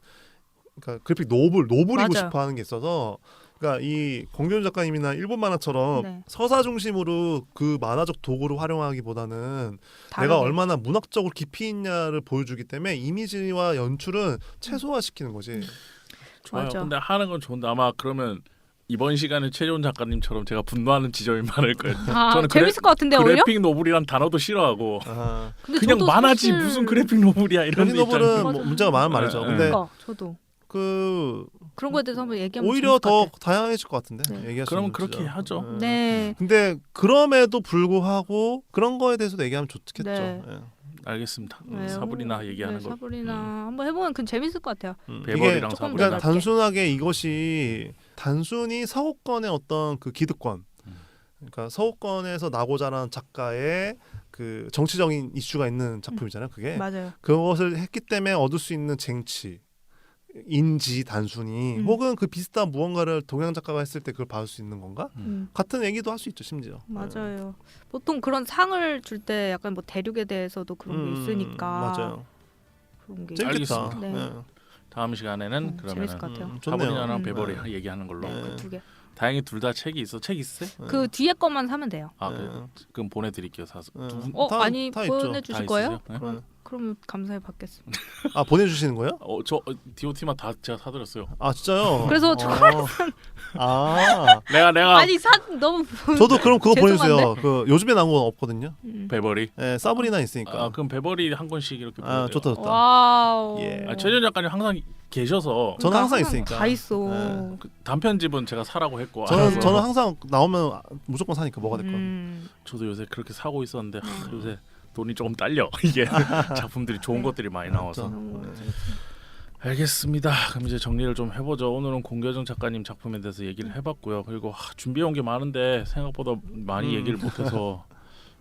그러니까 그래픽 노블이고 맞아요. 싶어하는 게 있어서. 그러니까 이 공교훈 작가님이나 일본 만화처럼 네. 서사 중심으로 그 만화적 도구를 활용하기보다는 다르게. 내가 얼마나 문학적으로 깊이 있냐를 보여주기 때문에 이미지와 연출은 최소화시키는 거지. 좋아요. 맞아. 근데 하는 건 좋은데 아마 그러면 이번 시간에 최재훈 작가님처럼 제가 분노하는 지점이 많을 거예요. 아, 저는 재밌을 것 같은데 오히려? 그래픽 노블이란 단어도 싫어하고 아, 근데 그냥 저도 만화지 사실- 무슨 그래픽 노블이야 이런 그래픽 데 있잖아요. 노블은 뭐 맞아. 문제가 많은 말이죠. 네, 근데 그러니까 저도 그 그런 거에 대해서 한번 얘기하면 오히려 재밌을 것 더 같아요. 다양해질 것 같은데. 네. 얘기할 수 그러면 있는 그렇게 문제가. 하죠. 네. 근데 그럼에도 불구하고 그런 거에 대해서도 얘기하면 좋겠죠. 네. 예. 알겠습니다. 네, 사브리나 얘기하는 네, 거. 사브리나 한번 해보면 그 재밌을 것 같아요. 배벌이랑 이게 조금 사브리나. 그러니까 단순하게 이것이 단순히 서구권의 어떤 그 기득권, 그러니까 서구권에서 나고자 하는 작가의 그 정치적인 이슈가 있는 작품이잖아요. 그게 맞아요. 그것을 했기 때문에 얻을 수 있는 쟁치. 인지 단순히 혹은 그 비슷한 무언가를 동양 작가가 했을 때 그걸 받을 수 있는 건가? 같은 얘기도 할 수 있죠 심지어. 맞아요. 보통 그런 상을 줄 때 약간 뭐 대륙에 대해서도 그런 게 있으니까 맞아요. 그런 게 재밌겠다. 알겠습니다. 네. 네. 다음 시간에는 재밌을 그러면은 것 같아요. 좋네요. 사브리나랑 음. 배벌이 네. 얘기하는 걸로. 네. 두 개. 다행히 둘 다 책이 있어. 책 있어요? 그 뒤에 것만 사면 돼요. 아, 네. 그럼 보내드릴게요. 사서. 네. 두 분? 아니 다 있죠. 보내주실 다 거예요? 있으세요? 네? 그럼 감사히 받겠습니다. 아 보내주시는 거예요? 저 DOT만 다 제가 사드렸어요. 아 진짜요? 그래서 아 내가 아니 너무 저도 그럼 그거 죄송한데? 보내주세요. 그 요즘에 나온 건 없거든요. 배벌이. 예, 사브리나 있으니까. 아, 그럼 배벌이 한 권씩 이렇게 아, 보내요. 좋다 좋다. 와우. 예. 최전 작가님 항상 계셔서 저는 항상 있으니까. 다 있어. 네. 그 단편집은 제가 사라고 했고 저는 알아서. 저는 항상 나오면 무조건 사니까 뭐가 됐건. 저도 요새 그렇게 사고 있었는데 요새 돈이 조금 딸려. 이게 작품들이 좋은 것들이 많이 나와서. 알겠습니다. 그럼 이제 정리를 좀 해보죠. 오늘은 공교정 작가님 작품에 대해서 얘기를 해봤고요. 그리고 준비해온 게 많은데 생각보다 많이 얘기를 못해서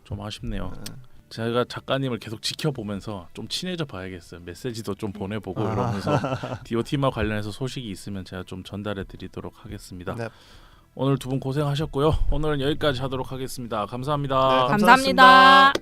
좀 아쉽네요. 제가 작가님을 계속 지켜보면서 좀 친해져 봐야겠어요. 메시지도 좀 보내보고 이러면서 DOT마 관련해서 소식이 있으면 제가 좀 전달해드리도록 하겠습니다. 네. 오늘 두 분 고생하셨고요. 오늘은 여기까지 하도록 하겠습니다. 감사합니다. 네, 감사합니다.